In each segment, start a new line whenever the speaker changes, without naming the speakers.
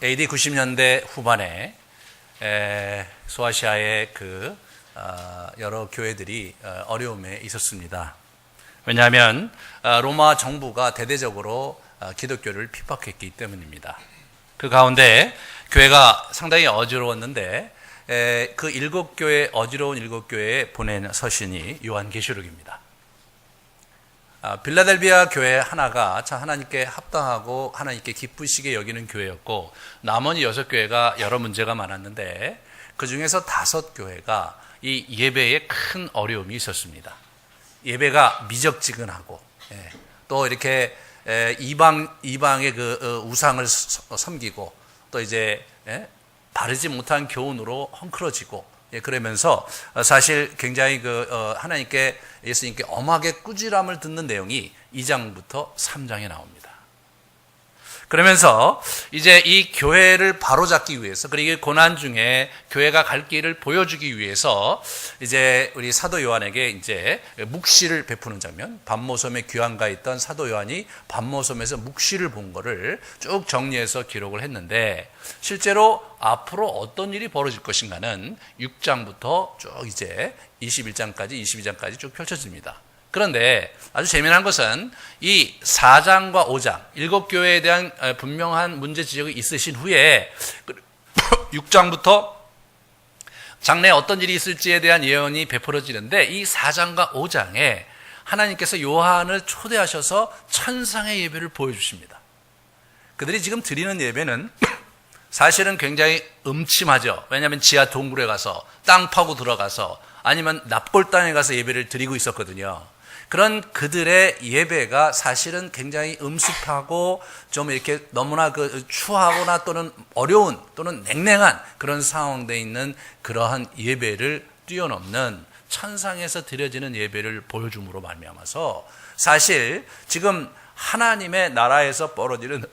AD 90년대 후반에 소아시아의 여러 교회들이 어려움에 있었습니다. 왜냐하면 로마 정부가 대대적으로 기독교를 핍박했기 때문입니다. 그 가운데 교회가 상당히 어지러웠는데 그 어지러운 일곱 교회에 보낸 서신이 요한계시록입니다. 빌라델비아 교회 하나가 참 하나님께 합당하고 하나님께 기쁘시게 여기는 교회였고, 나머지 6교회가 여러 문제가 많았는데 그 중에서 5교회가 이 예배에 큰 어려움이 있었습니다. 예배가 미적지근하고 또 이렇게 이방의 그 우상을 섬기고 또 이제 바르지 못한 교훈으로 헝클어지고, 그러면서 사실 굉장히 하나님께 예수님께 엄하게 꾸지람을 듣는 내용이 2장부터 3장에 나옵니다. 그러면서 이제 이 교회를 바로잡기 위해서, 그리고 고난 중에 교회가 갈 길을 보여주기 위해서 이제 우리 사도 요한에게 이제 묵시를 베푸는 장면, 반모섬에 귀환가 있던 사도 요한이 반모섬에서 묵시를 본 거를 쭉 정리해서 기록을 했는데, 실제로 앞으로 어떤 일이 벌어질 것인가는 6장부터 쭉 이제 22장까지 쭉 펼쳐집니다. 그런데 아주 재미난 것은 이 4장과 5장 7교회에 대한 분명한 문제 지적이 있으신 후에 6장부터 장래에 어떤 일이 있을지에 대한 예언이 베풀어지는데, 이 4장과 5장에 하나님께서 요한을 초대하셔서 천상의 예배를 보여주십니다. 그들이 지금 드리는 예배는 사실은 굉장히 음침하죠. 왜냐하면 지하 동굴에 가서 땅 파고 들어가서 아니면 납골 땅에 가서 예배를 드리고 있었거든요. 그런 그들의 예배가 사실은 굉장히 음습하고 좀 이렇게 너무나 추하거나 또는 어려운 또는 냉랭한 그런 상황되어 있는 그러한 예배를 뛰어넘는 천상에서 드려지는 예배를 보여줌으로 말미암아서, 사실 지금 하나님의 나라에서 벌어지는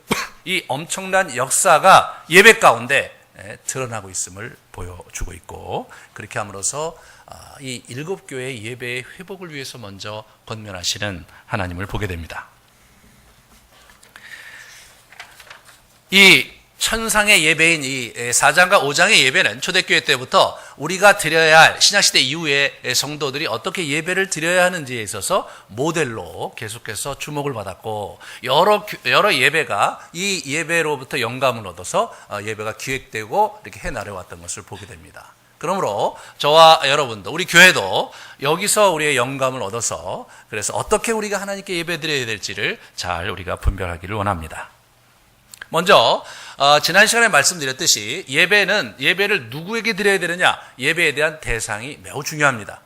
이 엄청난 역사가 예배 가운데 드러나고 있음을 보여주고 있고, 그렇게 함으로써 이 7교회의 예배의 회복을 위해서 먼저 권면하시는 하나님을 보게 됩니다. 이 천상의 예배인 이 4장과 5장의 예배는 초대교회 때부터 우리가 드려야 할 신약시대 이후의 성도들이 어떻게 예배를 드려야 하는지에 있어서 모델로 계속해서 주목을 받았고, 여러 예배가 이 예배로부터 영감을 얻어서 예배가 기획되고 이렇게 해나려왔던 것을 보게 됩니다. 그러므로 저와 여러분도, 우리 교회도 여기서 우리의 영감을 얻어서 그래서 어떻게 우리가 하나님께 예배 드려야 될지를 잘 우리가 분별하기를 원합니다. 먼저 지난 시간에 말씀드렸듯이 예배를 누구에게 드려야 되느냐, 예배에 대한 대상이 매우 중요합니다.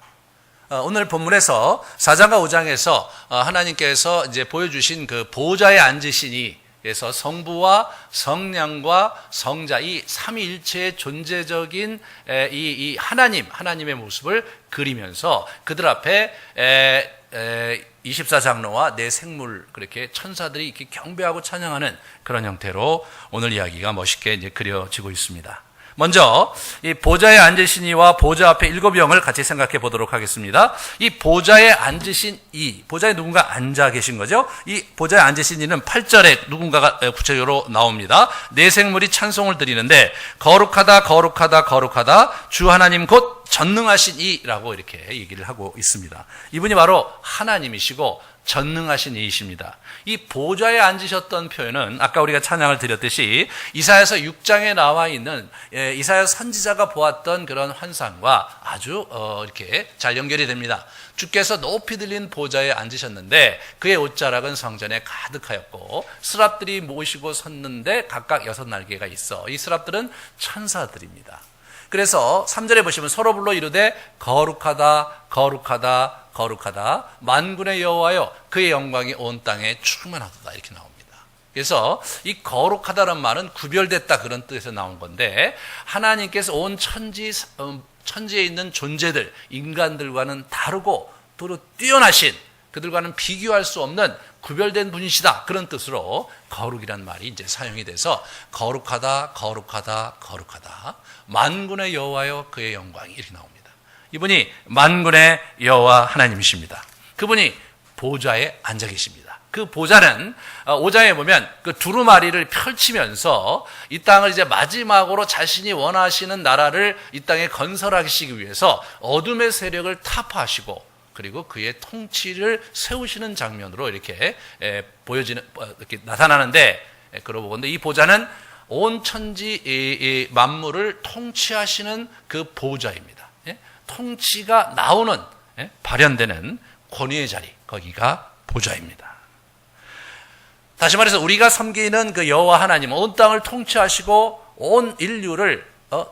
오늘 본문에서 4장과 5장에서 하나님께서 이제 보여주신 그 보좌에 앉으시니, 그래서 성부와 성령과 성자 이 삼위일체의 존재적인 이 하나님의 모습을 그리면서 그들 앞에 24장로와 네 생물, 그렇게 천사들이 이렇게 경배하고 찬양하는 그런 형태로 오늘 이야기가 멋있게 이제 그려지고 있습니다. 먼저 이 보좌에 앉으시니와 보좌 앞에 7영을 같이 생각해 보도록 하겠습니다. 이 보좌에 앉으신 보좌에 누군가 앉아 계신 거죠. 이 보좌에 앉으신 이는 8절에 누군가가 구체적으로 나옵니다. 네 생물이 찬송을 드리는데, 거룩하다 거룩하다 거룩하다 주 하나님 곧 전능하신 이라고 이렇게 얘기를 하고 있습니다. 이분이 바로 하나님이시고 전능하신 이이십니다. 이 보좌에 앉으셨던 표현은 아까 우리가 찬양을 드렸듯이 이사야서 6장에 나와 있는 이사야 선지자가 보았던 그런 환상과 아주 이렇게 잘 연결이 됩니다. 주께서 높이 들린 보좌에 앉으셨는데 그의 옷자락은 성전에 가득하였고 스랍들이 모시고 섰는데 각각 6날개가 있어. 이 스랍들은 천사들입니다. 그래서 3절에 보시면 서로 불러 이르되 거룩하다 거룩하다 거룩하다 만군의 여호와여 그의 영광이 온 땅에 충만하도다, 이렇게 나옵니다. 그래서 이 거룩하다는 말은 구별됐다, 그런 뜻에서 나온 건데, 하나님께서 온 천지에 있는 존재들, 인간들과는 다르고 도로 뛰어나신, 그들과는 비교할 수 없는 구별된 분이시다, 그런 뜻으로 거룩이란 말이 이제 사용이 돼서 거룩하다 거룩하다 거룩하다 만군의 여호와여 그의 영광이, 이렇게 나옵니다. 이분이 만군의 여호와 하나님이십니다. 그분이 보좌에 앉아 계십니다. 그 보좌는 5장에 보면 그 두루마리를 펼치면서 이 땅을 이제 마지막으로 자신이 원하시는 나라를 이 땅에 건설하시기 위해서 어둠의 세력을 타파하시고 그리고 그의 통치를 세우시는 장면으로 이렇게 보여지는, 이렇게 나타나는데, 그러고 보는데 이 보좌는 온 천지 만물을 통치하시는 그 보좌입니다. 통치가 나오는, 발현되는 권위의 자리, 거기가 보좌입니다. 다시 말해서 우리가 섬기는 그 여호와 하나님, 온 땅을 통치하시고 온 인류를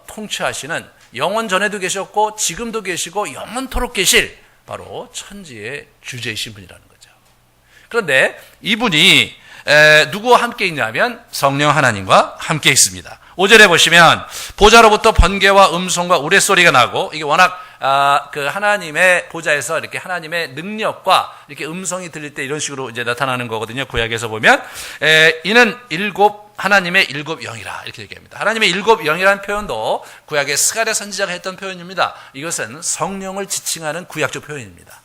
통치하시는, 영원 전에도 계셨고 지금도 계시고 영원토록 계실 바로 천지의 주제이신 분이라는 거죠. 그런데 이분이 누구와 함께 있냐면 성령 하나님과 함께 있습니다. 5절에 보시면 보좌로부터 번개와 음성과 우레소리가 나고, 이게 워낙 그 하나님의 보좌에서 이렇게 하나님의 능력과 이렇게 음성이 들릴 때 이런 식으로 이제 나타나는 거거든요. 구약에서 보면 이는 하나님의 일곱 영이라 이렇게 얘기합니다. 하나님의 일곱 영이라는 표현도 구약의 스가랴 선지자가 했던 표현입니다. 이것은 성령을 지칭하는 구약적 표현입니다.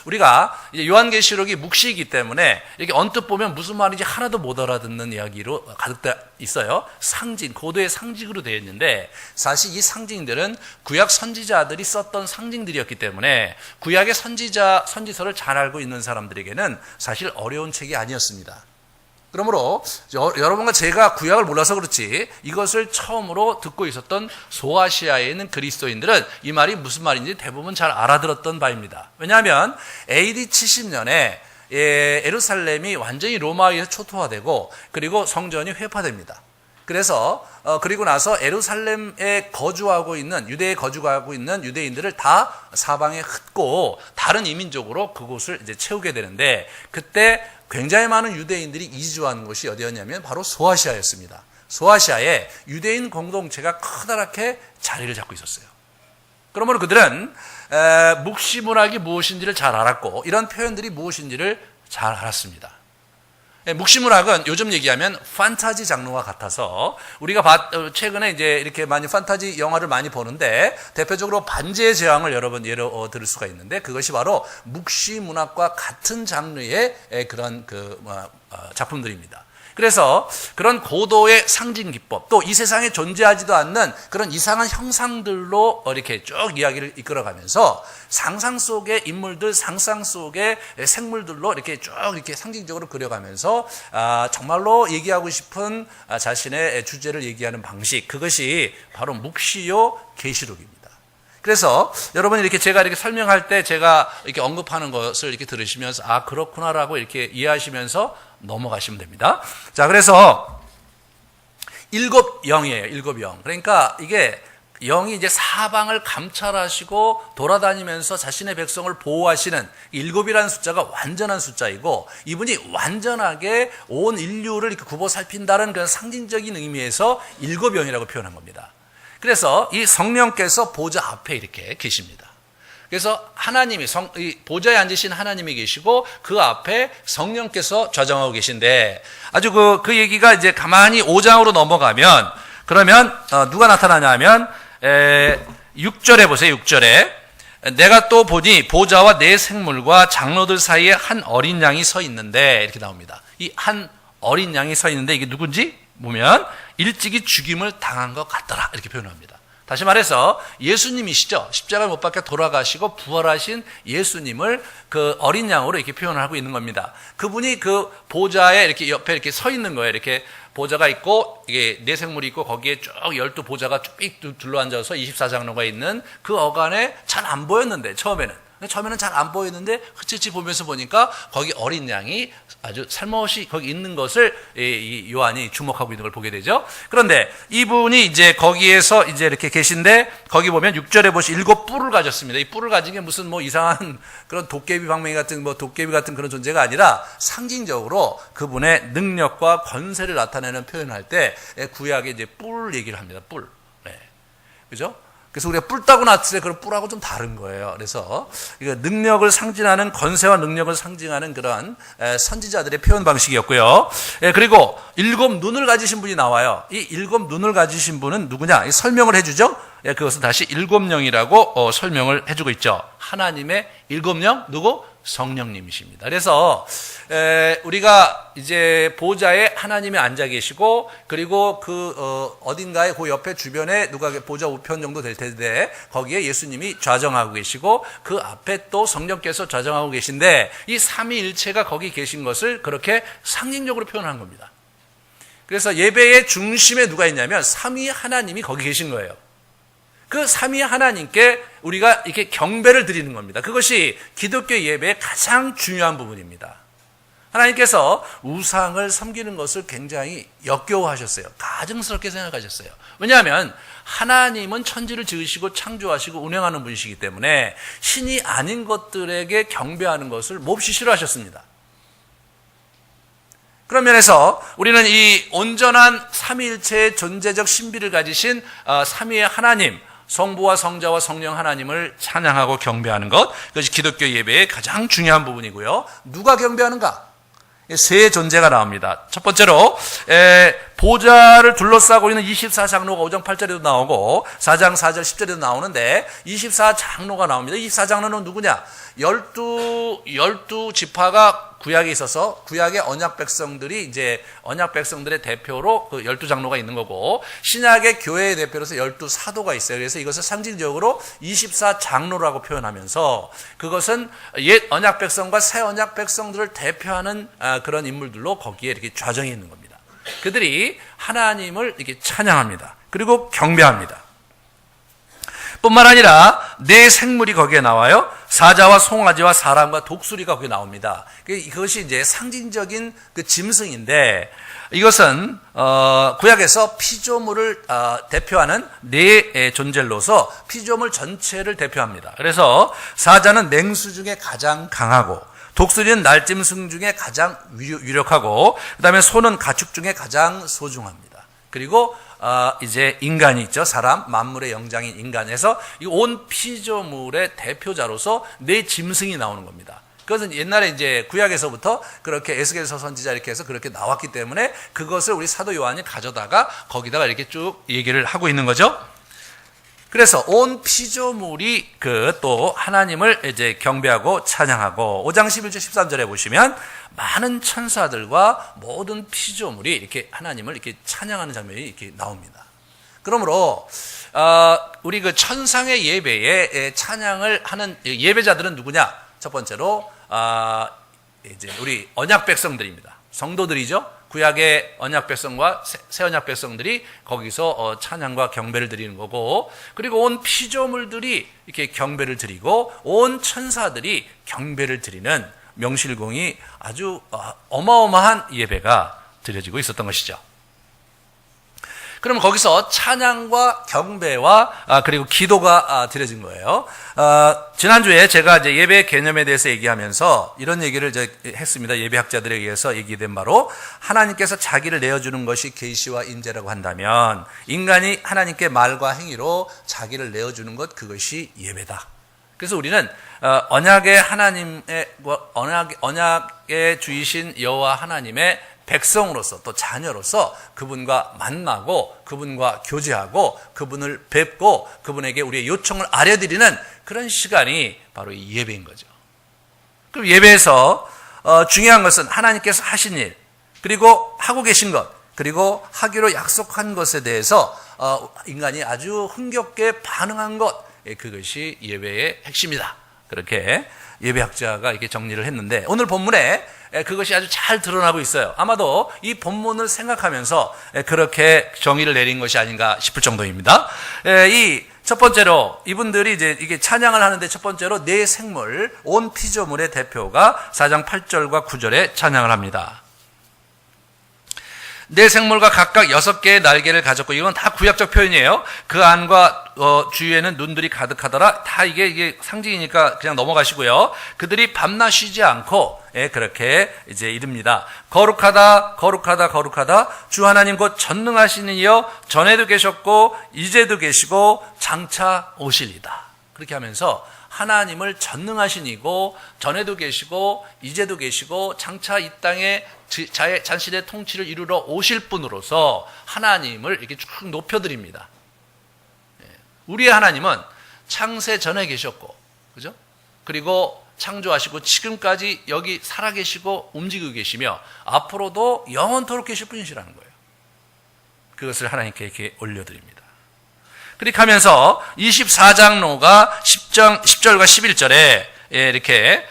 우리가 이제 요한계시록이 묵시이기 때문에 이렇게 언뜻 보면 무슨 말인지 하나도 못 알아듣는 이야기로 가득 있어요. 상징, 고도의 상징으로 되어 있는데 사실 이 상징들은 구약 선지자들이 썼던 상징들이었기 때문에 구약의 선지서를 잘 알고 있는 사람들에게는 사실 어려운 책이 아니었습니다. 그러므로 여러분과 제가 구약을 몰라서 그렇지 이것을 처음으로 듣고 있었던 소아시아에 있는 그리스도인들은 이 말이 무슨 말인지 대부분 잘 알아들었던 바입니다. 왜냐하면 AD 70년에 예루살렘이 완전히 로마에 의해서 초토화되고 그리고 성전이 회파됩니다. 그래서 그리고 나서 예루살렘에 거주하고 있는 유대인들을 다 사방에 흩고 다른 이민족으로 그곳을 이제 채우게 되는데 그때 굉장히 많은 유대인들이 이주한 곳이 어디였냐면 바로 소아시아였습니다. 소아시아에 유대인 공동체가 커다랗게 자리를 잡고 있었어요. 그러므로 그들은 묵시문학이 무엇인지를 잘 알았고 이런 표현들이 무엇인지를 잘 알았습니다. 묵시문학은 요즘 얘기하면 판타지 장르와 같아서 우리가 최근에 이제 이렇게 많이 판타지 영화를 많이 보는데 대표적으로 반지의 제왕을 여러 번 예로 들을 수가 있는데 그것이 바로 묵시문학과 같은 장르의 그런 작품들입니다. 그래서 그런 고도의 상징 기법, 또 이 세상에 존재하지도 않는 그런 이상한 형상들로 이렇게 쭉 이야기를 이끌어가면서 상상 속의 인물들, 상상 속의 생물들로 이렇게 쭉 이렇게 상징적으로 그려가면서 정말로 얘기하고 싶은 자신의 주제를 얘기하는 방식, 그것이 바로 묵시요 계시록입니다. 그래서 여러분이 이렇게 제가 이렇게 설명할 때 제가 이렇게 언급하는 것을 이렇게 들으시면서 아 그렇구나라고 이렇게 이해하시면서 넘어가시면 됩니다. 자, 그래서 일곱 영이에요. 일곱 영. 그러니까 이게 영이 이제 사방을 감찰하시고 돌아다니면서 자신의 백성을 보호하시는 일곱이라는 숫자가 완전한 숫자이고 이분이 완전하게 온 인류를 이렇게 굽어 살핀다는 그런 상징적인 의미에서 일곱 영이라고 표현한 겁니다. 그래서 이 성령께서 보좌 앞에 이렇게 계십니다. 그래서 하나님이 보좌에 앉으신 하나님이 계시고 그 앞에 성령께서 좌정하고 계신데 아주 그 얘기가 이제 가만히 5장으로 넘어가면 그러면 누가 나타나냐면 6절에 보세요. 6절에 내가 또 보니 보좌와 네 생물과 장로들 사이에 한 어린 양이 서 있는데 이렇게 나옵니다. 이 한 어린 양이 서 있는데 이게 누군지 보면 일찍이 죽임을 당한 것 같더라 이렇게 표현합니다. 다시 말해서 예수님이시죠. 십자가를 못 박혀 돌아가시고 부활하신 예수님을 그 어린 양으로 이렇게 표현을 하고 있는 겁니다. 그분이 그 보좌에 이렇게 옆에 이렇게 서 있는 거예요. 이렇게 보좌가 있고 이게 네 생물이 있고 거기에 쭉 12보좌가 쭉 둘러앉아서 24장로가 있는 그 어간에 잘 안 보였는데 처음에는 잘 안 보였는데 흐릿히 보면서 보니까 거기 어린 양이 아주 살며시 거기 있는 것을 이 요한이 주목하고 있는 걸 보게 되죠. 그런데 이분이 이제 거기에서 이제 이렇게 계신데 거기 보면 6절에 보시 7뿔을 가졌습니다. 이 뿔을 가진 게 무슨 뭐 이상한 그런 도깨비 방맹이 같은 도깨비 같은 그런 존재가 아니라 상징적으로 그분의 능력과 권세를 나타내는 표현을 할 때 구약에 이제 뿔 얘기를 합니다. 뿔. 네. 그죠? 그래서 우리가 뿔 따고 났을 때 그런 뿔하고 좀 다른 거예요. 그래서 이거 능력을 상징하는 권세와 능력을 상징하는 그런 선지자들의 표현 방식이었고요. 그리고 7 눈을 가지신 분이 나와요. 이 7 눈을 가지신 분은 누구냐? 설명을 해주죠. 그것은 다시 7 영이라고 설명을 해주고 있죠. 하나님의 7 영 누구? 성령님이십니다. 그래서 우리가 이제 보좌에 하나님이 앉아 계시고, 그리고 어딘가에 그 옆에 주변에 누가 보좌 우편 정도 될 텐데 거기에 예수님이 좌정하고 계시고, 그 앞에 또 성령께서 좌정하고 계신데, 이 삼위일체가 거기 계신 것을 그렇게 상징적으로 표현한 겁니다. 그래서 예배의 중심에 누가 있냐면 삼위 하나님이 거기 계신 거예요. 그 삼위 하나님께 우리가 이렇게 경배를 드리는 겁니다. 그것이 기독교 예배의 가장 중요한 부분입니다. 하나님께서 우상을 섬기는 것을 굉장히 역겨워하셨어요. 가증스럽게 생각하셨어요. 왜냐하면 하나님은 천지를 지으시고 창조하시고 운행하는 분이시기 때문에 신이 아닌 것들에게 경배하는 것을 몹시 싫어하셨습니다. 그런 면에서 우리는 이 온전한 삼위일체의 존재적 신비를 가지신 삼위의 하나님, 성부와 성자와 성령 하나님을 찬양하고 경배하는 것, 그것이 기독교 예배의 가장 중요한 부분이고요. 누가 경배하는가? 세 존재가 나옵니다. 첫 번째로 보좌를 둘러싸고 있는 24장로가 5장 8절에도 나오고 4장 4절 10절에도 나오는데 24장로가 나옵니다. 24장로는 누구냐? 12지파가 구약에 있어서 구약의 언약 백성들이 이제 언약 백성들의 대표로 그 12장로가 있는 거고, 신약의 교회의 대표로서 12사도가 있어요. 그래서 이것을 상징적으로 24장로라고 표현하면서 그것은 옛 언약 백성과 새 언약 백성들을 대표하는 그런 인물들로 거기에 이렇게 좌정해 있는 겁니다. 그들이 하나님을 이렇게 찬양합니다. 그리고 경배합니다. 뿐만 아니라 네 생물이 거기에 나와요. 사자와 송아지와 사람과 독수리가 거기에 나옵니다. 그것이 이제 상징적인 그 짐승인데, 이것은 구약에서 피조물을 대표하는 네 존재로서 피조물 전체를 대표합니다. 그래서 사자는 맹수 중에 가장 강하고, 독수리는 날짐승 중에 가장 유력하고, 그 다음에 소는 가축 중에 가장 소중합니다. 그리고 이제 인간이 있죠. 사람, 만물의 영장인 인간에서 이 온 피조물의 대표자로서 네 짐승이 나오는 겁니다. 그것은 옛날에 이제 구약에서부터 그렇게 에스겔서 선지자 이렇게 해서 그렇게 나왔기 때문에 그것을 우리 사도 요한이 가져다가 거기다가 이렇게 쭉 얘기를 하고 있는 거죠. 그래서 온 피조물이 또 하나님을 이제 경배하고 찬양하고, 5장 11절 13절에 보시면 많은 천사들과 모든 피조물이 이렇게 하나님을 이렇게 찬양하는 장면이 이렇게 나옵니다. 그러므로 우리 그 천상의 예배에 찬양을 하는 예배자들은 누구냐? 첫 번째로 이제 우리 언약 백성들입니다. 성도들이죠. 구약의 언약 백성과 새 언약 백성들이 거기서 찬양과 경배를 드리는 거고, 그리고 온 피조물들이 이렇게 경배를 드리고 온 천사들이 경배를 드리는 명실공히 아주 어마어마한 예배가 드려지고 있었던 것이죠. 그러면 거기서 찬양과 경배와 그리고 기도가 드려진 거예요. 지난주에 제가 이제 예배 개념에 대해서 얘기하면서 이런 얘기를 했습니다. 예배학자들에 의해서 얘기된 바로, 하나님께서 자기를 내어주는 것이 계시와 인재라고 한다면 인간이 하나님께 말과 행위로 자기를 내어주는 것, 그것이 예배다. 그래서 우리는 언약의 언약의 주이신 여호와 하나님의 백성으로서, 또 자녀로서 그분과 만나고 그분과 교제하고 그분을 뵙고 그분에게 우리의 요청을 아뢰드리는 그런 시간이 바로 이 예배인 거죠. 그럼 예배에서 중요한 것은 하나님께서 하신 일, 그리고 하고 계신 것, 그리고 하기로 약속한 것에 대해서 인간이 아주 흥겹게 반응한 것, 그것이 예배의 핵심이다. 그렇게 예배학자가 이렇게 정리를 했는데, 오늘 본문에 그것이 아주 잘 드러나고 있어요. 아마도 이 본문을 생각하면서 그렇게 정의를 내린 것이 아닌가 싶을 정도입니다. 이 첫 번째로 이분들이 이제 이게 찬양을 하는데, 첫 번째로 네 생물, 온 피조물의 대표가 4장 8절과 9절에 찬양을 합니다. 네 생물과 각각 6개의 날개를 가졌고, 이건 다 구약적 표현이에요. 그 안과 주위에는 눈들이 가득하더라. 다 이게 상징이니까 그냥 넘어가시고요. 그들이 밤낮 쉬지 않고 그렇게 이제 이릅니다. 거룩하다, 거룩하다, 거룩하다. 주 하나님 곧 전능하신 이여, 전에도 계셨고 이제도 계시고 장차 오실이다. 그렇게 하면서 하나님을 전능하신 이고 전에도 계시고 이제도 계시고 장차 이 땅에 자신의 통치를 이루러 오실 분으로서 하나님을 이렇게 쭉 높여드립니다. 우리의 하나님은 창세 전에 계셨고, 그죠? 그리고 창조하시고 지금까지 여기 살아계시고 움직이고 계시며 앞으로도 영원토록 계실 분이시라는 거예요. 그것을 하나님께 이렇게 올려드립니다. 그렇게 하면서 24장로가 10절과 11절에 이렇게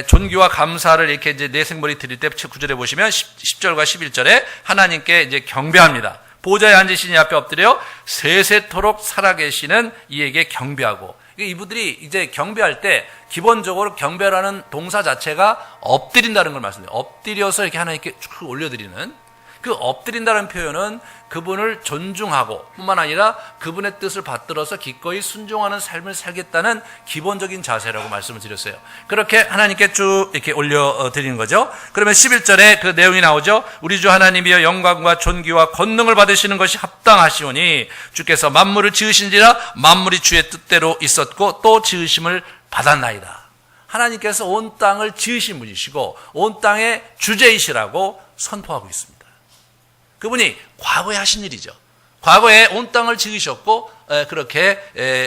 존귀와 감사를 이렇게 이제 내 생물이 드릴 때 9절에 보시면 10절과 11절에 하나님께 이제 경배합니다. 보좌에 앉으신 이 앞에 엎드려 세세토록 살아계시는 이에게 경배하고, 이분들이 이제 경배할 때 기본적으로 경배라는 동사 자체가 엎드린다는 걸 말씀드려요. 엎드려서 이렇게 하나님께 쭉 올려드리는, 그 엎드린다는 표현은 그분을 존중하고 뿐만 아니라 그분의 뜻을 받들어서 기꺼이 순종하는 삶을 살겠다는 기본적인 자세라고 말씀을 드렸어요. 그렇게 하나님께 쭉 이렇게 올려드리는 거죠. 그러면 11절에 그 내용이 나오죠. 우리 주 하나님이여 영광과 존귀와 권능을 받으시는 것이 합당하시오니 주께서 만물을 지으신지라 만물이 주의 뜻대로 있었고 또 지으심을 받았나이다. 하나님께서 온 땅을 지으신 분이시고 온 땅의 주제이시라고 선포하고 있습니다. 그분이 과거에 하신 일이죠. 과거에 온 땅을 지으셨고 그렇게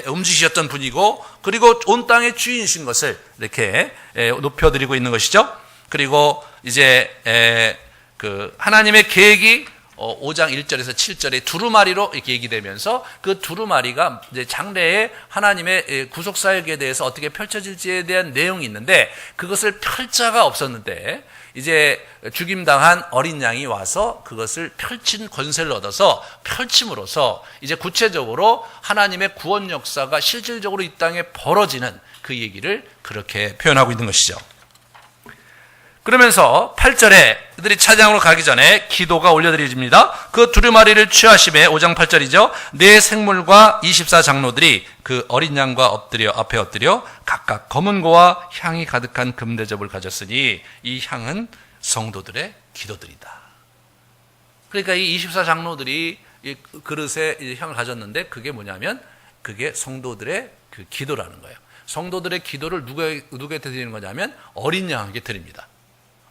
움직이셨던 분이고, 그리고 온 땅의 주인이신 것을 이렇게 높여드리고 있는 것이죠. 그리고 이제 그 하나님의 계획이 5장 1절에서 7절에 두루마리로 이렇게 얘기되면서 그 두루마리가 이제 장래에 하나님의 구속 사역에 대해서 어떻게 펼쳐질지에 대한 내용이 있는데, 그것을 펼 자가 없었는데 이제 죽임당한 어린 양이 와서 그것을 펼친 권세를 얻어서 펼침으로써 이제 구체적으로 하나님의 구원 역사가 실질적으로 이 땅에 벌어지는 그 얘기를 그렇게 표현하고 있는 것이죠. 그러면서 8절에 그들이 차장으로 가기 전에 기도가 올려드려집니다. 그 두루마리를 취하심에 5장 8절이죠. 네 생물과 24장로들이 그 어린 양과 앞에 엎드려 각각 검은 고와 향이 가득한 금대접을 가졌으니 이 향은 성도들의 기도들이다. 그러니까 이 24장로들이 이 그릇에 향을 가졌는데 그게 뭐냐면 그게 성도들의 그 기도라는 거예요. 성도들의 기도를 누구에게 드리는 거냐면 어린 양에게 드립니다.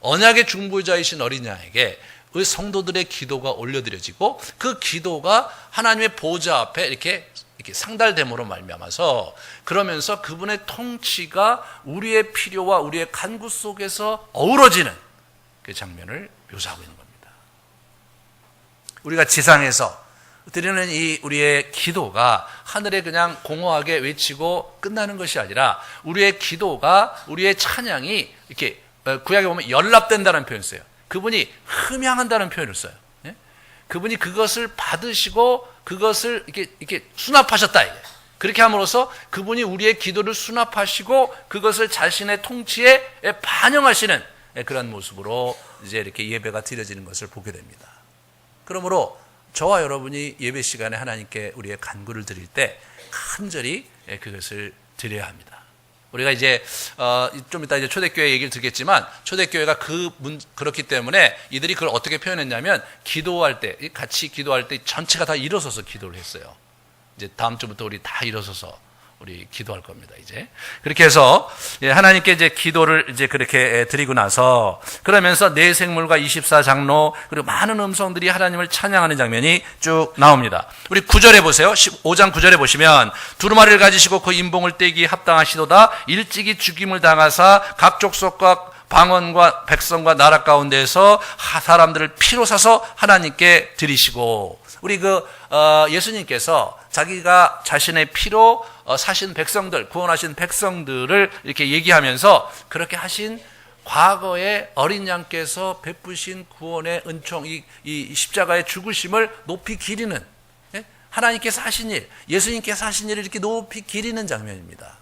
언약의 중보자이신 어린 양에게 그 성도들의 기도가 올려드려지고 그 기도가 하나님의 보좌 앞에 이렇게 상달됨으로 말미암아서, 그러면서 그분의 통치가 우리의 필요와 우리의 간구 속에서 어우러지는 그 장면을 묘사하고 있는 겁니다. 우리가 지상에서 드리는 이 우리의 기도가 하늘에 그냥 공허하게 외치고 끝나는 것이 아니라 우리의 기도가, 우리의 찬양이 이렇게 구약에 보면 연락된다는 표현을 써요. 그분이 흠양한다는 표현을 써요. 예? 그분이 그것을 받으시고 그것을 이렇게 수납하셨다. 이게. 그렇게 함으로써 그분이 우리의 기도를 수납하시고 그것을 자신의 통치에 반영하시는 그런 모습으로 이제 이렇게 예배가 드려지는 것을 보게 됩니다. 그러므로 저와 여러분이 예배 시간에 하나님께 우리의 간구를 드릴 때 간절히 그것을 드려야 합니다. 우리가 이제 좀 이따 이제 초대교회 얘기를 듣겠지만, 초대교회가 그렇기 때문에 이들이 그걸 어떻게 표현했냐면, 기도할 때, 같이 기도할 때 전체가 다 일어서서 기도를 했어요. 이제 다음 주부터 우리 다 일어서서 우리 기도할 겁니다. 이제 그렇게 해서 하나님께 이제 기도를 이제 그렇게 드리고 나서, 그러면서 네 생물과 24장로 그리고 많은 음성들이 하나님을 찬양하는 장면이 쭉 나옵니다. 우리 9절에 보세요. 5장 9절에 보시면 두루마리를 가지시고 그 인봉을 떼기 합당하시도다. 일찍이 죽임을 당하사 각 족속과 방언과 백성과 나라 가운데에서 사람들을 피로 사서 하나님께 드리시고, 우리 예수님께서 자기가 자신의 피로 사신 백성들, 구원하신 백성들을 이렇게 얘기하면서 그렇게 하신 과거의 어린 양께서 베푸신 구원의 은총, 이 십자가의 죽으심을 높이 기리는, 하나님께서 하신 일, 예수님께서 하신 일을 이렇게 높이 기리는 장면입니다.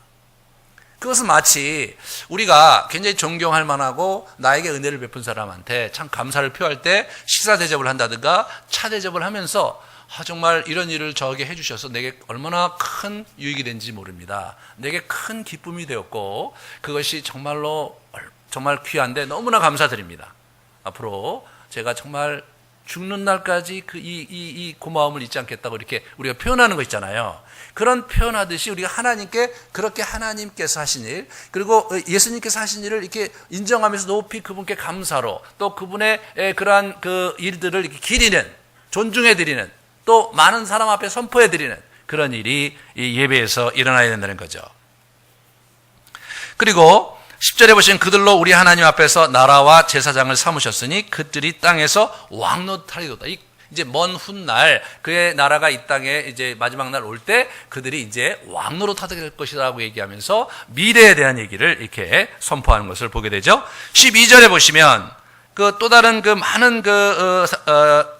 그것은 마치 우리가 굉장히 존경할 만하고 나에게 은혜를 베푼 사람한테 참 감사를 표할 때 식사 대접을 한다든가 차 대접을 하면서 정말 이런 일을 저에게 해주셔서 내게 얼마나 큰 유익이 된지 모릅니다. 내게 큰 기쁨이 되었고 그것이 정말로 정말 귀한데 너무나 감사드립니다. 앞으로 제가 정말 죽는 날까지 이 고마움을 잊지 않겠다고 이렇게 우리가 표현하는 거 있잖아요. 그런 표현하듯이 우리가 하나님께 그렇게 하나님께서 하신 일, 그리고 예수님께서 하신 일을 이렇게 인정하면서 높이 그분께 감사로, 또 그분의 그러한 그 일들을 이렇게 기리는, 존중해드리는, 또 많은 사람 앞에 선포해드리는 그런 일이 이 예배에서 일어나야 된다는 거죠. 그리고 10절에 보시면 그들로 우리 하나님 앞에서 나라와 제사장을 삼으셨으니 그들이 땅에서 왕노릇하리로다. 이제 먼 훗날 그의 나라가 이 땅에 이제 마지막 날 올 때 그들이 이제 왕노릇하게 될 것이라고 얘기하면서 미래에 대한 얘기를 이렇게 선포하는 것을 보게 되죠. 12절에 보시면 그 또 다른 그 많은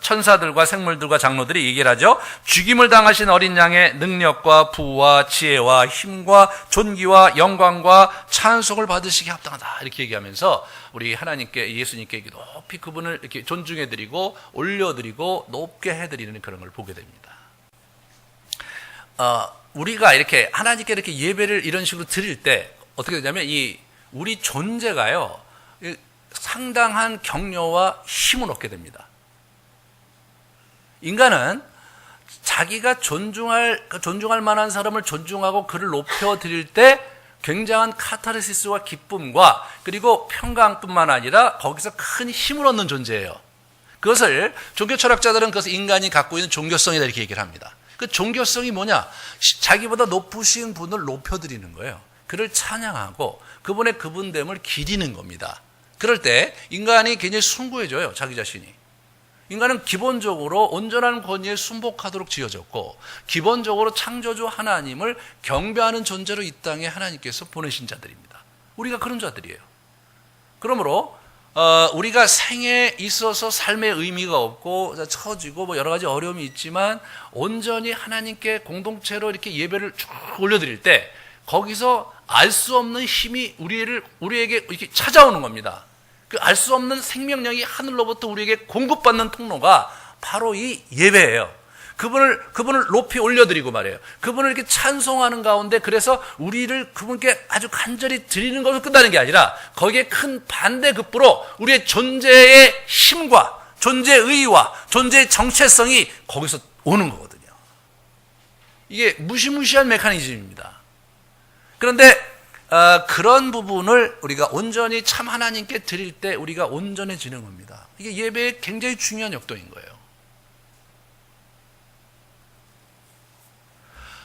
천사들과 생물들과 장로들이 얘기를 하죠. 죽임을 당하신 어린 양의 능력과 부와 지혜와 힘과 존귀와 영광과 찬송을 받으시기 합당하다. 이렇게 얘기하면서 우리 하나님께, 예수님께 높이 그분을 이렇게 존중해드리고 올려드리고 높게 해드리는 그런 걸 보게 됩니다. 우리가 이렇게 하나님께 이렇게 예배를 이런 식으로 드릴 때 어떻게 되냐면 우리 존재가요, 상당한 격려와 힘을 얻게 됩니다. 인간은 자기가 존중할 만한 사람을 존중하고 그를 높여드릴 때 굉장한 카타르시스와 기쁨과 그리고 평강뿐만 아니라 거기서 큰 힘을 얻는 존재예요. 그것을 종교 철학자들은 그것을 인간이 갖고 있는 종교성이다 이렇게 얘기를 합니다. 그 종교성이 뭐냐? 자기보다 높으신 분을 높여드리는 거예요. 그를 찬양하고 그분의 그분됨을 기리는 겁니다. 그럴 때 인간이 굉장히 숭고해져요. 자기 자신이. 인간은 기본적으로 온전한 권위에 순복하도록 지어졌고 기본적으로 창조주 하나님을 경배하는 존재로 이 땅에 하나님께서 보내신 자들입니다. 우리가 그런 자들이에요. 그러므로 우리가 생에 있어서 삶의 의미가 없고 처지고 뭐 여러 가지 어려움이 있지만 온전히 하나님께 공동체로 이렇게 예배를 쭉 올려드릴 때 거기서 알 수 없는 힘이 우리에게 이렇게 찾아오는 겁니다. 그 알 수 없는 생명력이 하늘로부터 우리에게 공급받는 통로가 바로 이 예배예요. 그분을 높이 올려드리고 말이에요. 그분을 이렇게 찬송하는 가운데 그래서 우리를 그분께 아주 간절히 드리는 것으로 끝나는 게 아니라 거기에 큰 반대급부로 우리의 존재의 힘과 존재의 의의와 존재의 정체성이 거기서 오는 거거든요. 이게 무시무시한 메커니즘입니다. 그런데 그런 부분을 우리가 온전히 참 하나님께 드릴 때 우리가 온전해지는 겁니다. 이게 예배의 굉장히 중요한 역동인 거예요.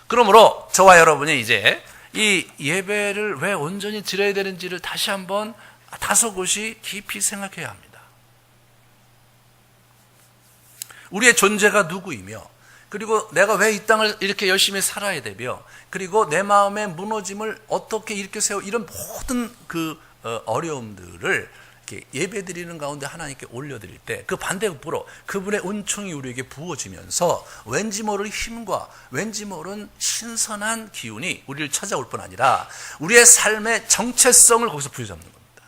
그러므로 저와 여러분이 이제 이 예배를 왜 온전히 드려야 되는지를 다시 한번 다소곳이 깊이 생각해야 합니다. 우리의 존재가 누구이며 그리고 내가 왜 이 땅을 이렇게 열심히 살아야 되며 그리고 내 마음의 무너짐을 어떻게 이렇게 세워 이런 모든 어려움들을 이렇게 예배드리는 가운데 하나님께 올려드릴 때 그 반대급부로 그분의 은총이 우리에게 부어지면서 왠지 모를 힘과 왠지 모른 신선한 기운이 우리를 찾아올 뿐 아니라 우리의 삶의 정체성을 거기서 부여잡는 겁니다.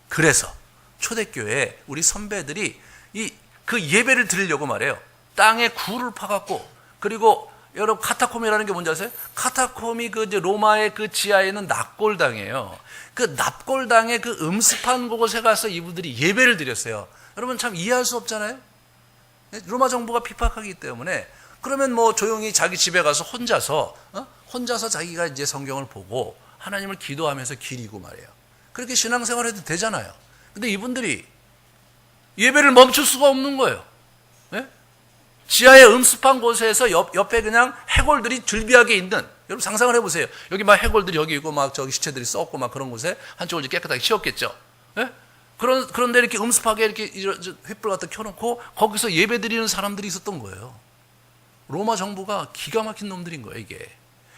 그래서 초대교회 우리 선배들이 그 예배를 드리려고 말해요. 땅에 굴을 파갖고 그리고 여러분 카타콤이라는 게 뭔지 아세요? 카타콤이 로마의 그 지하에는 납골당이에요. 그 납골당의 그 음습한 곳에 가서 이분들이 예배를 드렸어요. 여러분 참 이해할 수 없잖아요. 로마 정부가 핍박하기 때문에 그러면 뭐 조용히 자기 집에 가서 혼자서 자기가 이제 성경을 보고 하나님을 기도하면서 기리고 말이에요. 그렇게 신앙생활해도 되잖아요. 근데 이분들이 예배를 멈출 수가 없는 거예요. 네? 지하의 음습한 곳에서 옆에 그냥 해골들이 즐비하게 있는, 여러분 상상을 해보세요. 여기 막 해골들이 여기 있고 막 저기 시체들이 썩고 막 그런 곳에 한쪽을 깨끗하게 치웠겠죠. 예? 그런데 이렇게 음습하게 이렇게 횃불 갖다 켜놓고 거기서 예배 드리는 사람들이 있었던 거예요. 로마 정부가 기가 막힌 놈들인 거예요, 이게.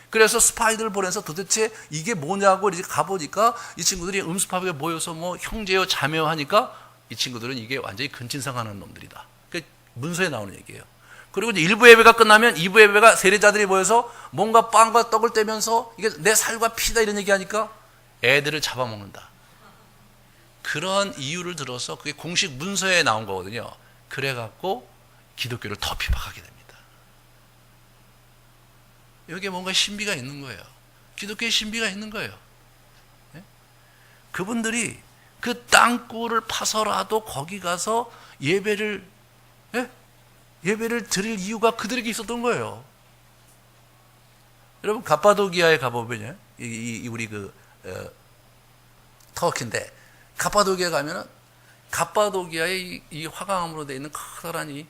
그래서 스파이들을 보내서 도대체 이게 뭐냐고 이제 가보니까 이 친구들이 음습하게 모여서 뭐 형제요 자매요 하니까 이 친구들은 이게 완전히 근친상하는 놈들이다. 그게 문서에 나오는 얘기예요. 그리고 이제 1부 예배가 끝나면 2부 예배가 세례자들이 모여서 뭔가 빵과 떡을 떼면서 이게 내 살과 피다 이런 얘기하니까 애들을 잡아먹는다. 그런 이유를 들어서 그게 공식 문서에 나온 거거든요. 그래갖고 기독교를 더 핍박하게 됩니다. 여기에 뭔가 신비가 있는 거예요. 기독교의 신비가 있는 거예요. 네? 그분들이 그 땅굴을 파서라도 거기 가서 예배를 드릴 이유가 그들에게 있었던 거예요. 여러분 갑바도기아에 가보면요, 우리 터키인데 갑바도기아에 가면은 갑바도기아의 이 화강암으로 되어 있는 커다란 이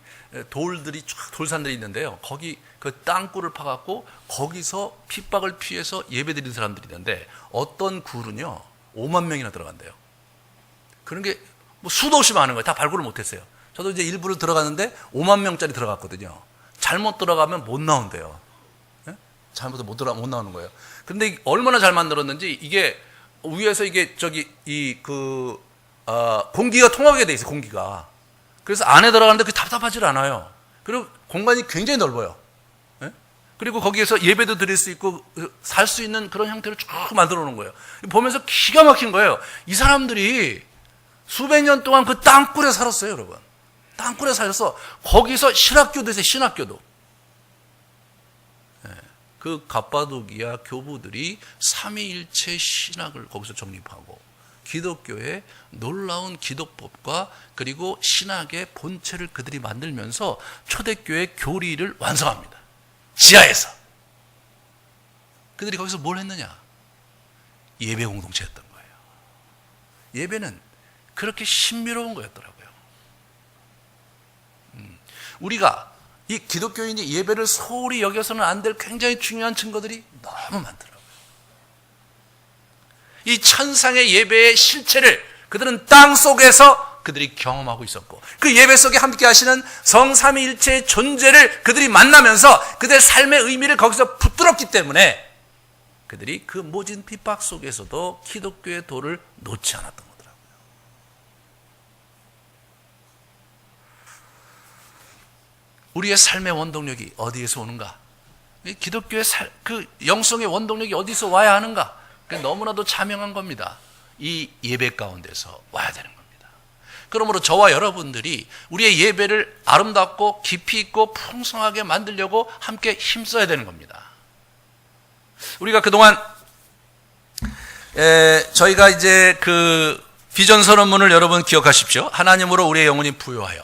돌산들이 있는데요. 거기 그 땅굴을 파갖고 거기서 핍박을 피해서 예배드리는 사람들이 있는데 어떤 굴은요 5만 명이나 들어간대요. 그런 게 뭐 수도 없이 많은 거예요. 다 발굴을 못했어요. 저도 이제 일부러 들어갔는데 5만 명짜리 들어갔거든요. 잘못 들어가면 못 나온대요. 예? 잘못 못 나오는 거예요. 근데 얼마나 잘 만들었는지 이게 위에서 이게 공기가 통하게 돼 있어요. 공기가. 그래서 안에 들어가는데 그게 답답하지 않아요. 그리고 공간이 굉장히 넓어요. 예? 그리고 거기에서 예배도 드릴 수 있고 살 수 있는 그런 형태를 쭉 만들어 놓은 거예요. 보면서 기가 막힌 거예요. 이 사람들이 수백 년 동안 그 땅굴에 살았어요, 여러분. 땅굴에 살아서 거기서 신학교도 있어요, 신학교도. 예, 그 갑바도기아 교부들이 삼위일체 신학을 거기서 정립하고 기독교의 놀라운 기독법과 그리고 신학의 본체를 그들이 만들면서 초대교회 교리를 완성합니다. 지하에서. 그들이 거기서 뭘 했느냐? 예배 공동체였던 거예요. 예배는 그렇게 신비로운 거였더라고요. 우리가 이 기독교인이 예배를 소홀히 여겨서는 안 될 굉장히 중요한 증거들이 너무 많더라고요. 이 천상의 예배의 실체를 그들은 땅 속에서 그들이 경험하고 있었고 그 예배 속에 함께 하시는 성삼위일체의 존재를 그들이 만나면서 그들의 삶의 의미를 거기서 붙들었기 때문에 그들이 그 모진 핍박 속에서도 기독교의 도를 놓지 않았던 거더라고요. 우리의 삶의 원동력이 어디에서 오는가? 기독교의 그 영성의 원동력이 어디서 와야 하는가? 너무나도 자명한 겁니다. 이 예배 가운데서 와야 되는 겁니다. 그러므로 저와 여러분들이 우리의 예배를 아름답고 깊이 있고 풍성하게 만들려고 함께 힘써야 되는 겁니다. 우리가 그동안 저희가 이제 그 비전 선언문을 여러분 기억하십시오. 하나님으로 우리의 영혼이 부요하여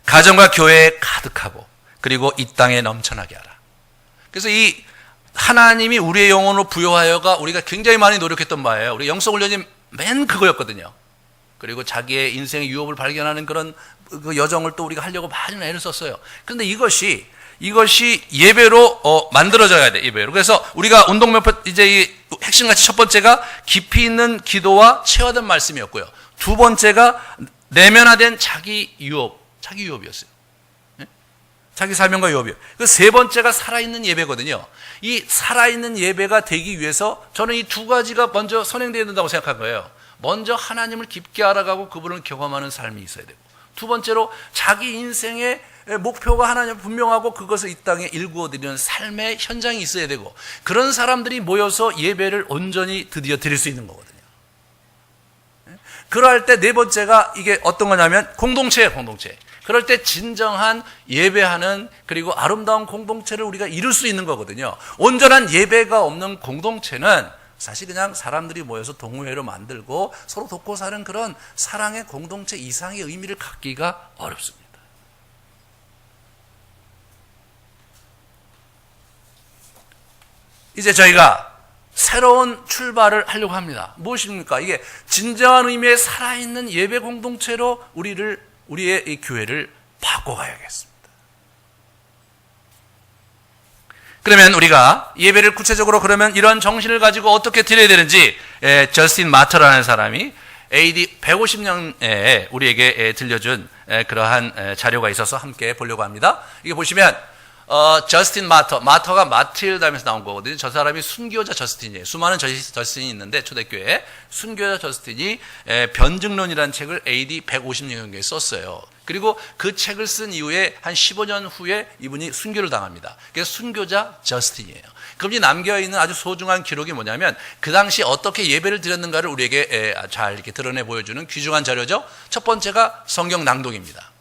가정과 교회에 가득하고 그리고 이 땅에 넘쳐나게 하라. 그래서 이 하나님이 우리의 영혼으로 부요하여가 우리가 굉장히 많이 노력했던 바예요. 우리 영성훈련이 맨 그거였거든요. 그리고 자기의 인생의 유업을 발견하는 그런 그 여정을 또 우리가 하려고 많이 애를 썼어요. 그런데 이것이 예배로 만들어져야 돼. 예배로. 그래서 우리가 운동명표 이제 이 핵심같이 첫 번째가 깊이 있는 기도와 체화된 말씀이었고요. 두 번째가 내면화된 자기 유업이었어요. 자기 사명과 유업이요. 그 세 번째가 살아있는 예배거든요. 이 살아있는 예배가 되기 위해서 저는 이 두 가지가 먼저 선행되어야 된다고 생각한 거예요. 먼저 하나님을 깊게 알아가고 그분을 경험하는 삶이 있어야 되고, 두 번째로 자기 인생의 목표가 하나님 분명하고 그것을 이 땅에 일구어드리는 삶의 현장이 있어야 되고, 그런 사람들이 모여서 예배를 온전히 드디어 드릴 수 있는 거거든요. 그럴 때 네 번째가 이게 어떤 거냐면 공동체예요, 공동체. 그럴 때 진정한 예배하는 그리고 아름다운 공동체를 우리가 이룰 수 있는 거거든요. 온전한 예배가 없는 공동체는 사실 그냥 사람들이 모여서 동호회로 만들고 서로 돕고 사는 그런 사랑의 공동체 이상의 의미를 갖기가 어렵습니다. 이제 저희가 새로운 출발을 하려고 합니다. 무엇입니까? 이게 진정한 의미의 살아있는 예배 공동체로 우리의 이 교회를 바꿔가야겠습니다. 그러면 우리가 예배를 구체적으로 그러면 이런 정신을 가지고 어떻게 드려야 되는지 저스틴 마터라는 사람이 AD 150년에 우리에게 들려준 그러한 자료가 있어서 함께 보려고 합니다. 이게 보시면 저스틴 마터가 마틸다면서 나온 거거든요. 저 사람이 순교자 저스틴이에요. 수많은 저스틴이 있는데 초대교회에 순교자 저스틴이 변증론이라는 책을 AD 150년경에 썼어요. 그리고 그 책을 쓴 이후에 한 15년 후에 이분이 순교를 당합니다. 그래서 순교자 저스틴이에요. 그분이 남겨있는 아주 소중한 기록이 뭐냐면 그 당시 어떻게 예배를 드렸는가를 우리에게 잘 이렇게 드러내 보여주는 귀중한 자료죠. 첫 번째가 성경 낭독입니다.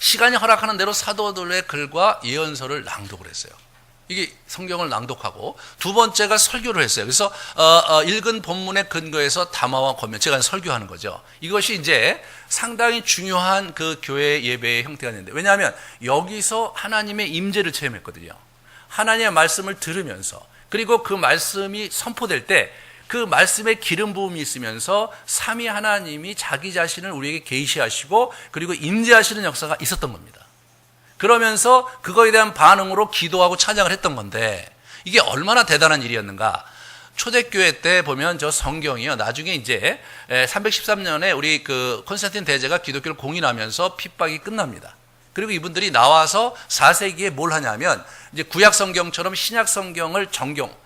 시간이 허락하는 대로 사도들의 글과 예언서를 낭독을 했어요. 이게 성경을 낭독하고, 두 번째가 설교를 했어요. 그래서 읽은 본문의 근거에서 담화와 권면, 제가 설교하는 거죠. 이것이 이제 상당히 중요한 그 교회 예배의 형태가 있는데, 왜냐하면 여기서 하나님의 임재를 체험했거든요. 하나님의 말씀을 들으면서, 그리고 그 말씀이 선포될 때 그 말씀에 기름 부음이 있으면서 삼위 하나님이 자기 자신을 우리에게 계시하시고 그리고 임재하시는 역사가 있었던 겁니다. 그러면서 그거에 대한 반응으로 기도하고 찬양을 했던 건데, 이게 얼마나 대단한 일이었는가. 초대교회 때 보면 저 성경이요. 나중에 이제 313년에 우리 그 콘스탄틴 대제가 기독교를 공인하면서 핍박이 끝납니다. 그리고 이분들이 나와서 4세기에 뭘 하냐면 이제 구약 성경처럼 신약 성경을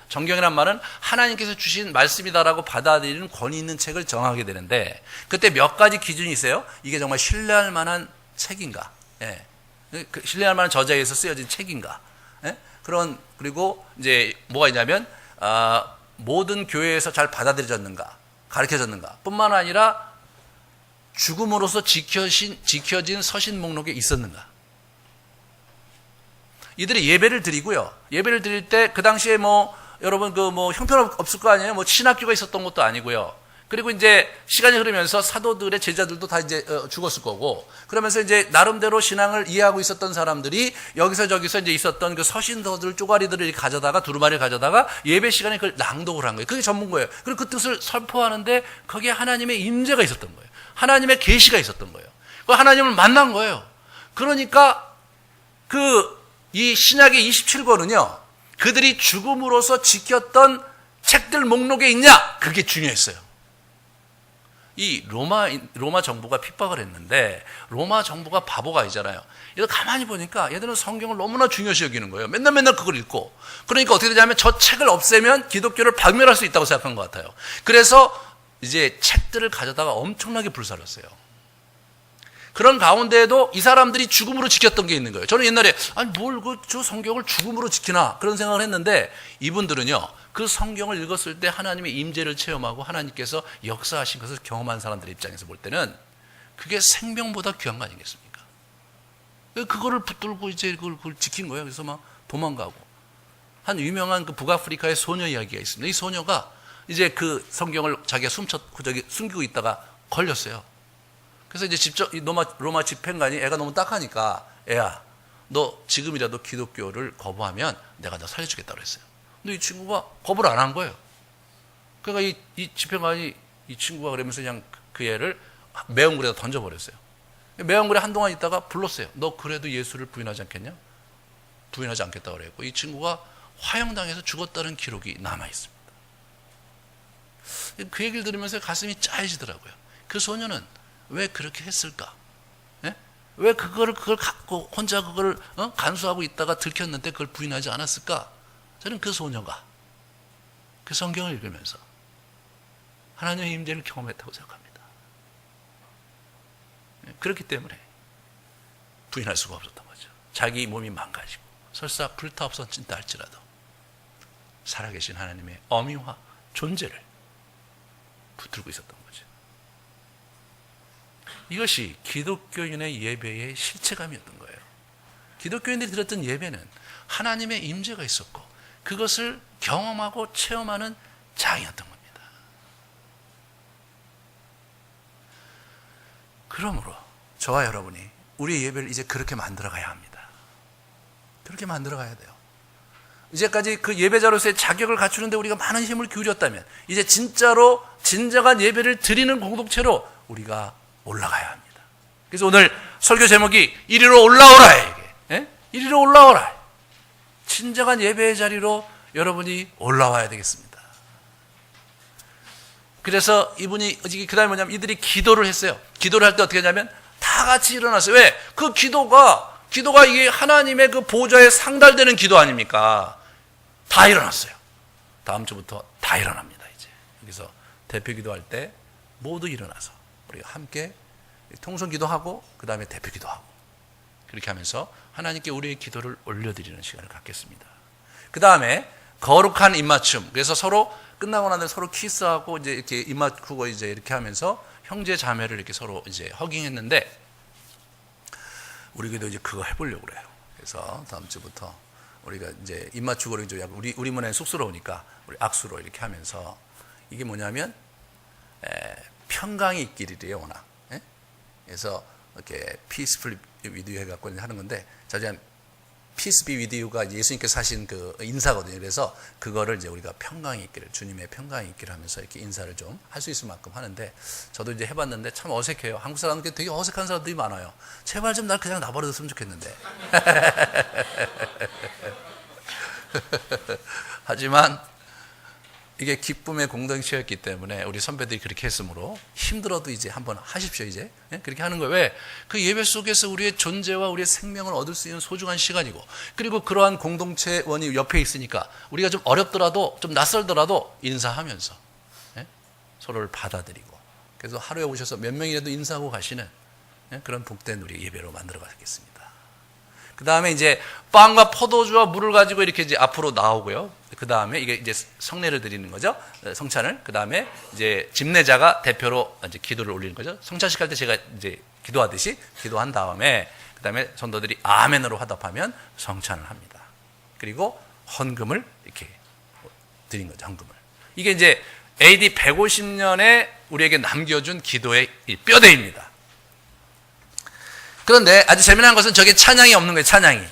정경이란 말은 하나님께서 주신 말씀이다라고 받아들이는 권위 있는 책을 정하게 되는데 그때 몇 가지 기준이 있어요. 이게 정말 신뢰할 만한 책인가? 예. 신뢰할 만한 저자에서 쓰여진 책인가? 예? 그리고 이제 뭐가 있냐면 모든 교회에서 잘 받아들여졌는가, 가르쳐졌는가 뿐만 아니라 죽음으로써 지켜진 서신 목록에 있었는가. 이들이 예배를 드리고요. 예배를 드릴 때 그 당시에 여러분 형편없을 거 아니에요. 신학교가 있었던 것도 아니고요. 그리고 이제 시간이 흐르면서 사도들의 제자들도 다 이제 죽었을 거고, 그러면서 이제 나름대로 신앙을 이해하고 있었던 사람들이 여기서 저기서 이제 있었던 그 서신서들 쪼가리들을 가져다가 두루마리를 가져다가 예배 시간에 그걸 낭독을 한 거예요. 그게 전문 거예요. 그리고 그 뜻을 설포하는데 거기에 하나님의 임재가 있었던 거예요. 하나님의 계시가 있었던 거예요. 그 하나님을 만난 거예요. 그러니까 이 신약의 27권은요, 그들이 죽음으로써 지켰던 책들 목록에 있냐? 그게 중요했어요. 이 로마 정부가 핍박을 했는데 로마 정부가 바보가 아니잖아요. 얘들 가만히 보니까 얘들은 성경을 너무나 중요시 여기는 거예요. 맨날 그걸 읽고. 그러니까 어떻게 되냐면 저 책을 없애면 기독교를 박멸할 수 있다고 생각한 것 같아요. 그래서 이제 책들을 가져다가 엄청나게 불살랐어요. 그런 가운데에도 이 사람들이 죽음으로 지켰던 게 있는 거예요. 저는 옛날에 저 성경을 죽음으로 지키나 그런 생각을 했는데 이분들은요, 그 성경을 읽었을 때 하나님의 임재를 체험하고 하나님께서 역사하신 것을 경험한 사람들의 입장에서 볼 때는 그게 생명보다 귀한 거 아니겠습니까? 그거를 붙들고 이제 그걸 지킨 거예요. 그래서 막 도망가고. 한 유명한 그 북아프리카의 소녀 이야기가 있습니다. 이 소녀가 이제 그 성경을 자기가 숨기고 있다가 걸렸어요. 그래서 이제 직접 로마 집행관이 애가 너무 딱하니까, 애야, 너 지금이라도 기독교를 거부하면 내가 너 살려주겠다고 그랬어요. 근데 이 친구가 거부를 안 한 거예요. 그러니까 이 집행관이 이 친구가 그러면서 그냥 그 애를 매운 물에다 던져버렸어요. 매운 물에 한동안 있다가 불렀어요. 너 그래도 예수를 부인하지 않겠냐? 부인하지 않겠다고 그랬고, 이 친구가 화형당해서 죽었다는 기록이 남아있습니다. 그 얘기를 들으면서 가슴이 짜여지더라고요. 그 소녀는 왜 그렇게 했을까? 예? 왜 그걸 갖고 혼자 그걸 간수하고 있다가 들켰는데 그걸 부인하지 않았을까? 저는 그 소녀가 그 성경을 읽으면서 하나님의 임재를 경험했다고 생각합니다. 그렇기 때문에 부인할 수가 없었던 거죠. 자기 몸이 망가지고 설사 불타없었다 할지라도 살아계신 하나님의 어미와 존재를 붙들고 있었던 거죠. 이것이 기독교인의 예배의 실체감이었던 거예요. 기독교인들이 드렸던 예배는 하나님의 임재가 있었고 그것을 경험하고 체험하는 장이었던 겁니다. 그러므로 저와 여러분이 우리의 예배를 이제 그렇게 만들어가야 합니다. 그렇게 만들어가야 돼요. 이제까지 그 예배자로서의 자격을 갖추는데 우리가 많은 힘을 기울였다면 이제 진짜로 진정한 예배를 드리는 공동체로 우리가 올라가야 합니다. 그래서 오늘 설교 제목이 이리로 올라오라. 이게 이리로 올라오라. 진정한 예배의 자리로 여러분이 올라와야 되겠습니다. 그래서 이분이 그 다음에 뭐냐면 이들이 기도를 했어요. 기도를 할 때 어떻게 하냐면 다 같이 일어났어요. 왜? 그 기도가 이게 하나님의 그 보좌에 상달되는 기도 아닙니까? 다 일어났어요. 다음 주부터 다 일어납니다. 이제 여기서 대표 기도할 때 모두 일어나서 우리가 함께 통성 기도하고 그 다음에 대표 기도하고 그렇게 하면서 하나님께 우리의 기도를 올려드리는 시간을 갖겠습니다. 그 다음에 거룩한 입맞춤. 그래서 서로 끝나고 나서 서로 키스하고 이제 이렇게 입맞추고 이제 이렇게 하면서 형제 자매를 이렇게 서로 이제 허깅했는데 우리도 이제 그거 해보려고 그래요. 그래서 다음 주부터 우리가 이제 입맞추고 이제 우리 문화는 쑥스러우니까 우리 악수로 이렇게 하면서 이게 뭐냐면 평강이 있기를이에요, 워낙. 그래서 이렇게 peaceful with you 해갖고 하는 건데, 자주 peace be with you가 예수님께서 하신 그 인사거든요. 그래서 그거를 이제 우리가 평강이 있기를, 주님의 평강이 있기를 하면서 이렇게 인사를 좀 할 수 있을 만큼 하는데, 저도 이제 해봤는데 참 어색해요. 한국 사람들 되게 어색한 사람들이 많아요. 제발 좀 날 그냥 놔버렸으면 좋겠는데. 하지만 이게 기쁨의 공동체였기 때문에 우리 선배들이 그렇게 했으므로 힘들어도 이제 한번 하십시오. 이제 그렇게 하는 거예요. 왜? 그 예배 속에서 우리의 존재와 우리의 생명을 얻을 수 있는 소중한 시간이고, 그리고 그러한 공동체원이 옆에 있으니까 우리가 좀 어렵더라도 좀 낯설더라도 인사하면서 서로를 받아들이고, 그래서 하루에 오셔서 몇 명이라도 인사하고 가시는 그런 복된 우리 예배로 만들어 가겠습니다. 그 다음에 이제 빵과 포도주와 물을 가지고 이렇게 이제 앞으로 나오고요. 그 다음에 이게 이제 성례를 드리는 거죠. 성찬을. 그 다음에 이제 집례자가 대표로 이제 기도를 올리는 거죠. 성찬식 할 때 제가 이제 기도하듯이 기도한 다음에 그 다음에 성도들이 아멘으로 화답하면 성찬을 합니다. 그리고 헌금을 이렇게 드린 거죠. 헌금을. 이게 이제 AD 150년에 우리에게 남겨준 기도의 뼈대입니다. 그런데 아주 재미난 것은 저게 찬양이 없는 거예요. 찬양이.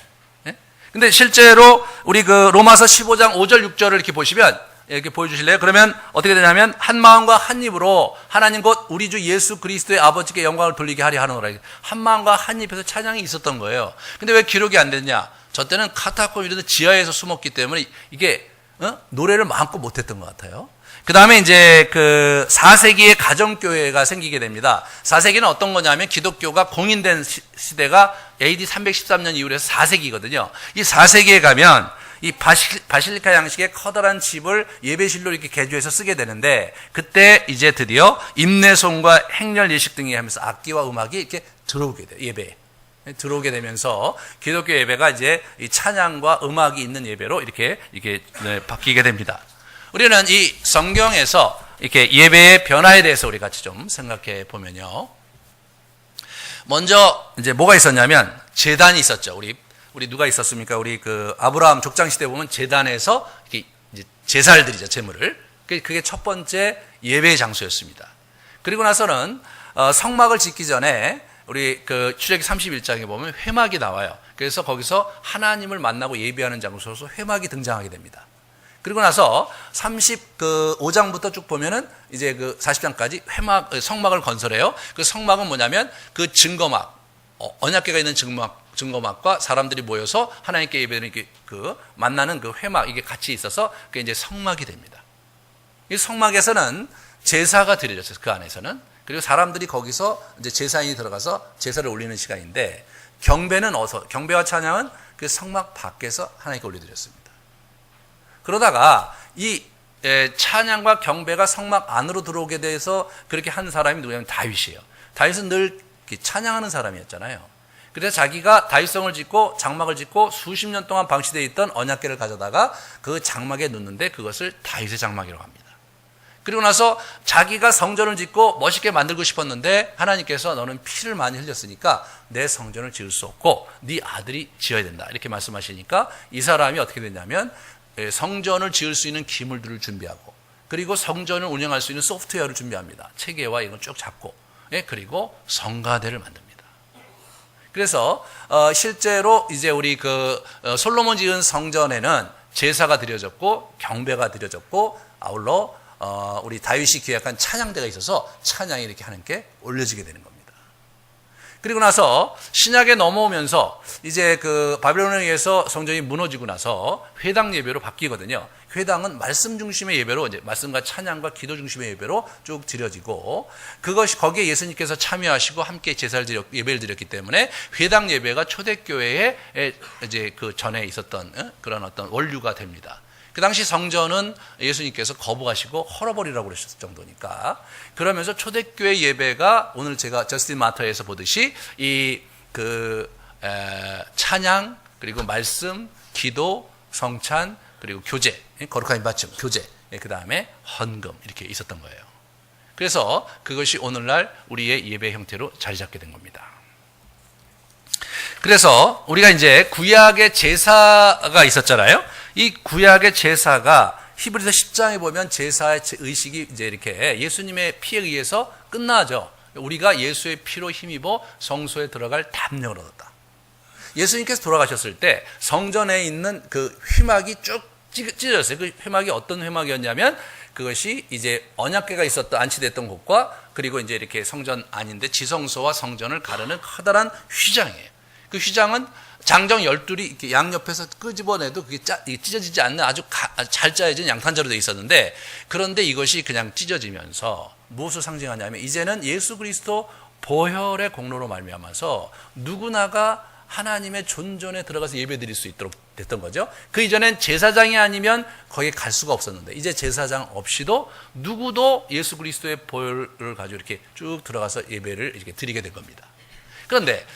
근데 실제로 우리 그 로마서 15장 5절 6절을 이렇게 보시면, 이렇게 보여주실래요? 그러면 어떻게 되냐면 한 마음과 한 입으로 하나님 곧 우리 주 예수 그리스도의 아버지께 영광을 돌리게 하려 하노라. 한 마음과 한 입에서 찬양이 있었던 거예요. 근데 왜 기록이 안 됐냐? 저 때는 카타콤 이런 데 지하에서 숨었기 때문에 이게 노래를 마음껏 못했던 것 같아요. 그 다음에 이제 그 4세기의 가정교회가 생기게 됩니다. 4세기는 어떤 거냐면 기독교가 공인된 시대가 AD 313년 이후로 해서 4세기거든요. 이 4세기에 가면 이 바실리카 양식의 커다란 집을 예배실로 이렇게 개조해서 쓰게 되는데, 그때 이제 드디어 임내송과 행렬 예식 등이 하면서 악기와 음악이 이렇게 들어오게 돼요. 예배에. 들어오게 되면서 기독교 예배가 이제 이 찬양과 음악이 있는 예배로 이렇게 바뀌게 됩니다. 우리는 이 성경에서 이렇게 예배의 변화에 대해서 우리 같이 좀 생각해 보면요. 먼저 이제 뭐가 있었냐면 제단이 있었죠. 우리 누가 있었습니까? 우리 그 아브라함 족장 시대 보면 제단에서 이렇게 이제 제사를 드리죠. 제물을. 그게 첫 번째 예배의 장소였습니다. 그리고 나서는 성막을 짓기 전에 우리 그 출애굽기 31장에 보면 회막이 나와요. 그래서 거기서 하나님을 만나고 예배하는 장소로서 회막이 등장하게 됩니다. 그리고 나서 35장부터 쭉 보면은 이제 그 40장까지 성막을 건설해요. 그 성막은 뭐냐면 그 증거막, 언약궤가 있는 증거막과 사람들이 모여서 하나님께 예배드리는 그 만나는 그 회막, 이게 같이 있어서 그게 이제 성막이 됩니다. 이 성막에서는 제사가 드려졌어요. 그 안에서는. 그리고 사람들이 거기서 이제 제사인이 들어가서 제사를 올리는 시간인데, 경배와 찬양은 그 성막 밖에서 하나님께 올려드렸습니다. 그러다가 이 찬양과 경배가 성막 안으로 들어오게 돼서 그렇게 한 사람이 누구냐면 다윗이에요. 다윗은 늘 찬양하는 사람이었잖아요. 그래서 자기가 다윗성을 짓고 장막을 짓고 수십 년 동안 방치되어 있던 언약궤를 가져다가 그 장막에 놓는데 그것을 다윗의 장막이라고 합니다. 그리고 나서 자기가 성전을 짓고 멋있게 만들고 싶었는데 하나님께서 너는 피를 많이 흘렸으니까 내 성전을 지을 수 없고 네 아들이 지어야 된다, 이렇게 말씀하시니까 이 사람이 어떻게 됐냐면 성전을 지을 수 있는 기물들을 준비하고, 그리고 성전을 운영할 수 있는 소프트웨어를 준비합니다. 체계와 이걸 쭉 잡고, 그리고 성가대를 만듭니다. 그래서 실제로 이제 우리 그 솔로몬 지은 성전에는 제사가 드려졌고 경배가 드려졌고, 아울러 우리 다윗이 기획한 찬양대가 있어서 찬양이 이렇게 하나님께 올려지게 되는 겁니다. 그리고 나서 신약에 넘어오면서 이제 그 바벨론에 의해서 성전이 무너지고 나서 회당 예배로 바뀌거든요. 회당은 말씀 중심의 예배로, 이제 말씀과 찬양과 기도 중심의 예배로 쭉 드려지고, 그것이 거기에 예수님께서 참여하시고 함께 예배를 드렸기 때문에 회당 예배가 초대교회에 이제 그 전에 있었던 그런 어떤 원류가 됩니다. 그 당시 성전은 예수님께서 거부하시고 헐어버리라고 그러셨을 정도니까, 그러면서 초대교회 예배가 오늘 제가 저스틴 마터에서 보듯이 이 찬양, 그리고 말씀, 기도, 성찬, 그리고 교제, 거룩한 받침, 교제, 그 다음에 헌금, 이렇게 있었던 거예요. 그래서 그것이 오늘날 우리의 예배 형태로 자리 잡게 된 겁니다. 그래서 우리가 이제 구약의 제사가 있었잖아요. 이 구약의 제사가 히브리서 10장에 보면 제사의 의식이 이제 이렇게 예수님의 피에 의해서 끝나죠. 우리가 예수의 피로 힘입어 성소에 들어갈 담력을 얻었다. 예수님께서 돌아가셨을 때 성전에 있는 그 회막이 쭉 찢어졌어요. 그 회막이 어떤 회막이었냐면 그것이 이제 언약궤가 있었던, 안치됐던 곳과, 그리고 이제 이렇게 성전 아닌데 지성소와 성전을 가르는 커다란 휘장이에요. 그 휘장은 장정 12이 이렇게 양옆에서 끄집어내도 그게 이게 찢어지지 않는 아주 잘 짜여진 양탄자로 되어 있었는데, 그런데 이것이 그냥 찢어지면서 무엇을 상징하냐면 이제는 예수 그리스도 보혈의 공로로 말미암아서 누구나가 하나님의 존전에 들어가서 예배드릴 수 있도록 됐던 거죠. 그 이전엔 제사장이 아니면 거기에 갈 수가 없었는데, 이제 제사장 없이도 누구도 예수 그리스도의 보혈을 가지고 이렇게 쭉 들어가서 예배를 이렇게 드리게 된 겁니다. 그런데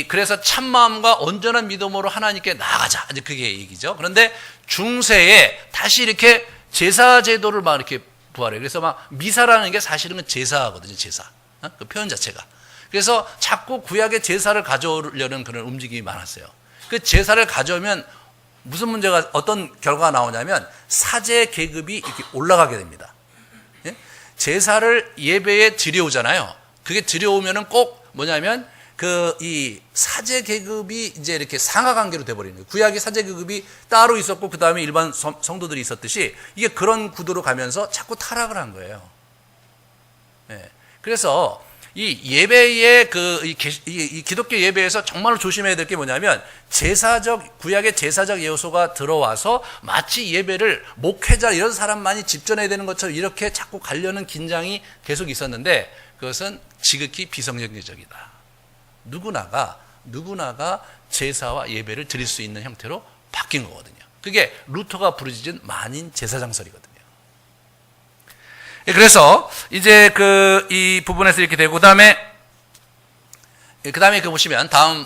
그래서 참마음과 온전한 믿음으로 하나님께 나아가자, 이제 그게 얘기죠. 그런데 중세에 다시 이렇게 제사 제도를 막 이렇게 부활해요. 그래서 막 미사라는 게 사실은 제사거든요. 제사. 그 표현 자체가. 그래서 자꾸 구약의 제사를 가져오려는 그런 움직임이 많았어요. 그 제사를 가져오면 무슨 문제가, 어떤 결과가 나오냐면 사제 계급이 이렇게 올라가게 됩니다. 예? 제사를 예배에 드려오잖아요. 그게 드려오면은 꼭 뭐냐면 이 사제 계급이 이제 이렇게 상하 관계로 돼버리는 거예요. 구약의 사제 계급이 따로 있었고 그 다음에 일반 성도들이 있었듯이 이게 그런 구도로 가면서 자꾸 타락을 한 거예요. 예. 그래서 이 예배의 이 기독교 예배에서 정말로 조심해야 될 게 뭐냐면 구약의 제사적 요소가 들어와서 마치 예배를 목회자 이런 사람만이 집전해야 되는 것처럼 이렇게 자꾸 가려는 긴장이 계속 있었는데, 그것은 지극히 비성경제적이다. 누구나가 제사와 예배를 드릴 수 있는 형태로 바뀐 거거든요. 그게 루터가 부르짖은 만인 제사장설이거든요. 그래서 이제 이 부분에서 이렇게 되고, 그다음에 보시면 다음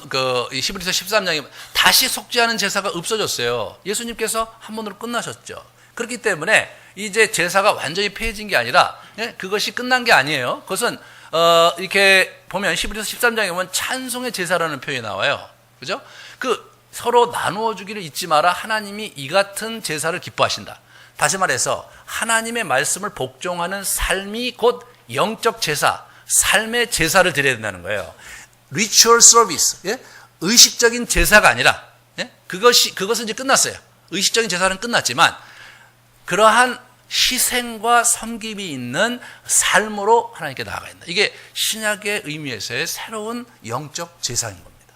히브리서 13장에 다시 속죄하는 제사가 없어졌어요. 예수님께서 한 번으로 끝나셨죠. 그렇기 때문에 이제 제사가 완전히 폐해진 게 아니라, 그것이 끝난 게 아니에요. 그것은 이렇게 보면 히브리서 13장에 보면 찬송의 제사라는 표현이 나와요. 그죠? 서로 나누어 주기를 잊지 마라. 하나님이 이 같은 제사를 기뻐하신다. 다시 말해서 하나님의 말씀을 복종하는 삶이 곧 영적 제사, 삶의 제사를 드려야 된다는 거예요. Ritual service, 예? 의식적인 제사가 아니라, 예? 그것은 이제 끝났어요. 의식적인 제사는 끝났지만 그러한 희생과 섬김이 있는 삶으로 하나님께 나아가야 된다. 이게 신약의 의미에서의 새로운 영적 제사인 겁니다.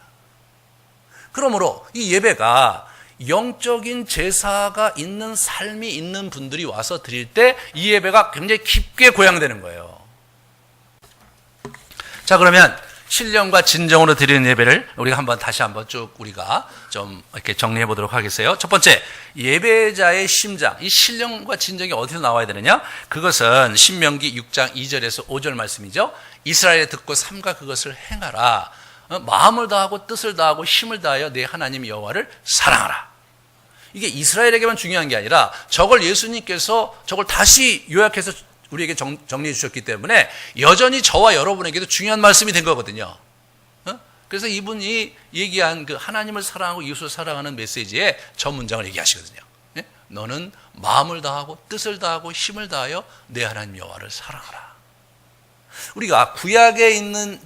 그러므로 이 예배가 영적인 제사가 있는 삶이 있는 분들이 와서 드릴 때 이 예배가 굉장히 깊게 고양되는 거예요. 자, 그러면 신령과 진정으로 드리는 예배를 우리가 다시 한번 쭉 우리가 좀 이렇게 정리해 보도록 하겠어요. 첫 번째, 예배자의 심장. 이 신령과 진정이 어디서 나와야 되느냐? 그것은 신명기 6장 2절에서 5절 말씀이죠. 이스라엘에 듣고 삼가 그것을 행하라. 마음을 다하고 뜻을 다하고 힘을 다하여 내 하나님 여호와를 사랑하라. 이게 이스라엘에게만 중요한 게 아니라 저걸 예수님께서 저걸 다시 요약해서 우리에게 정리해 주셨기 때문에 여전히 저와 여러분에게도 중요한 말씀이 된 거거든요. 그래서 이분이 얘기한 그 하나님을 사랑하고 이웃을 사랑하는 메시지에 저 문장을 얘기하시거든요. 너는 마음을 다하고 뜻을 다하고 힘을 다하여 내 하나님 여호와를 사랑하라. 우리가 구약에 있는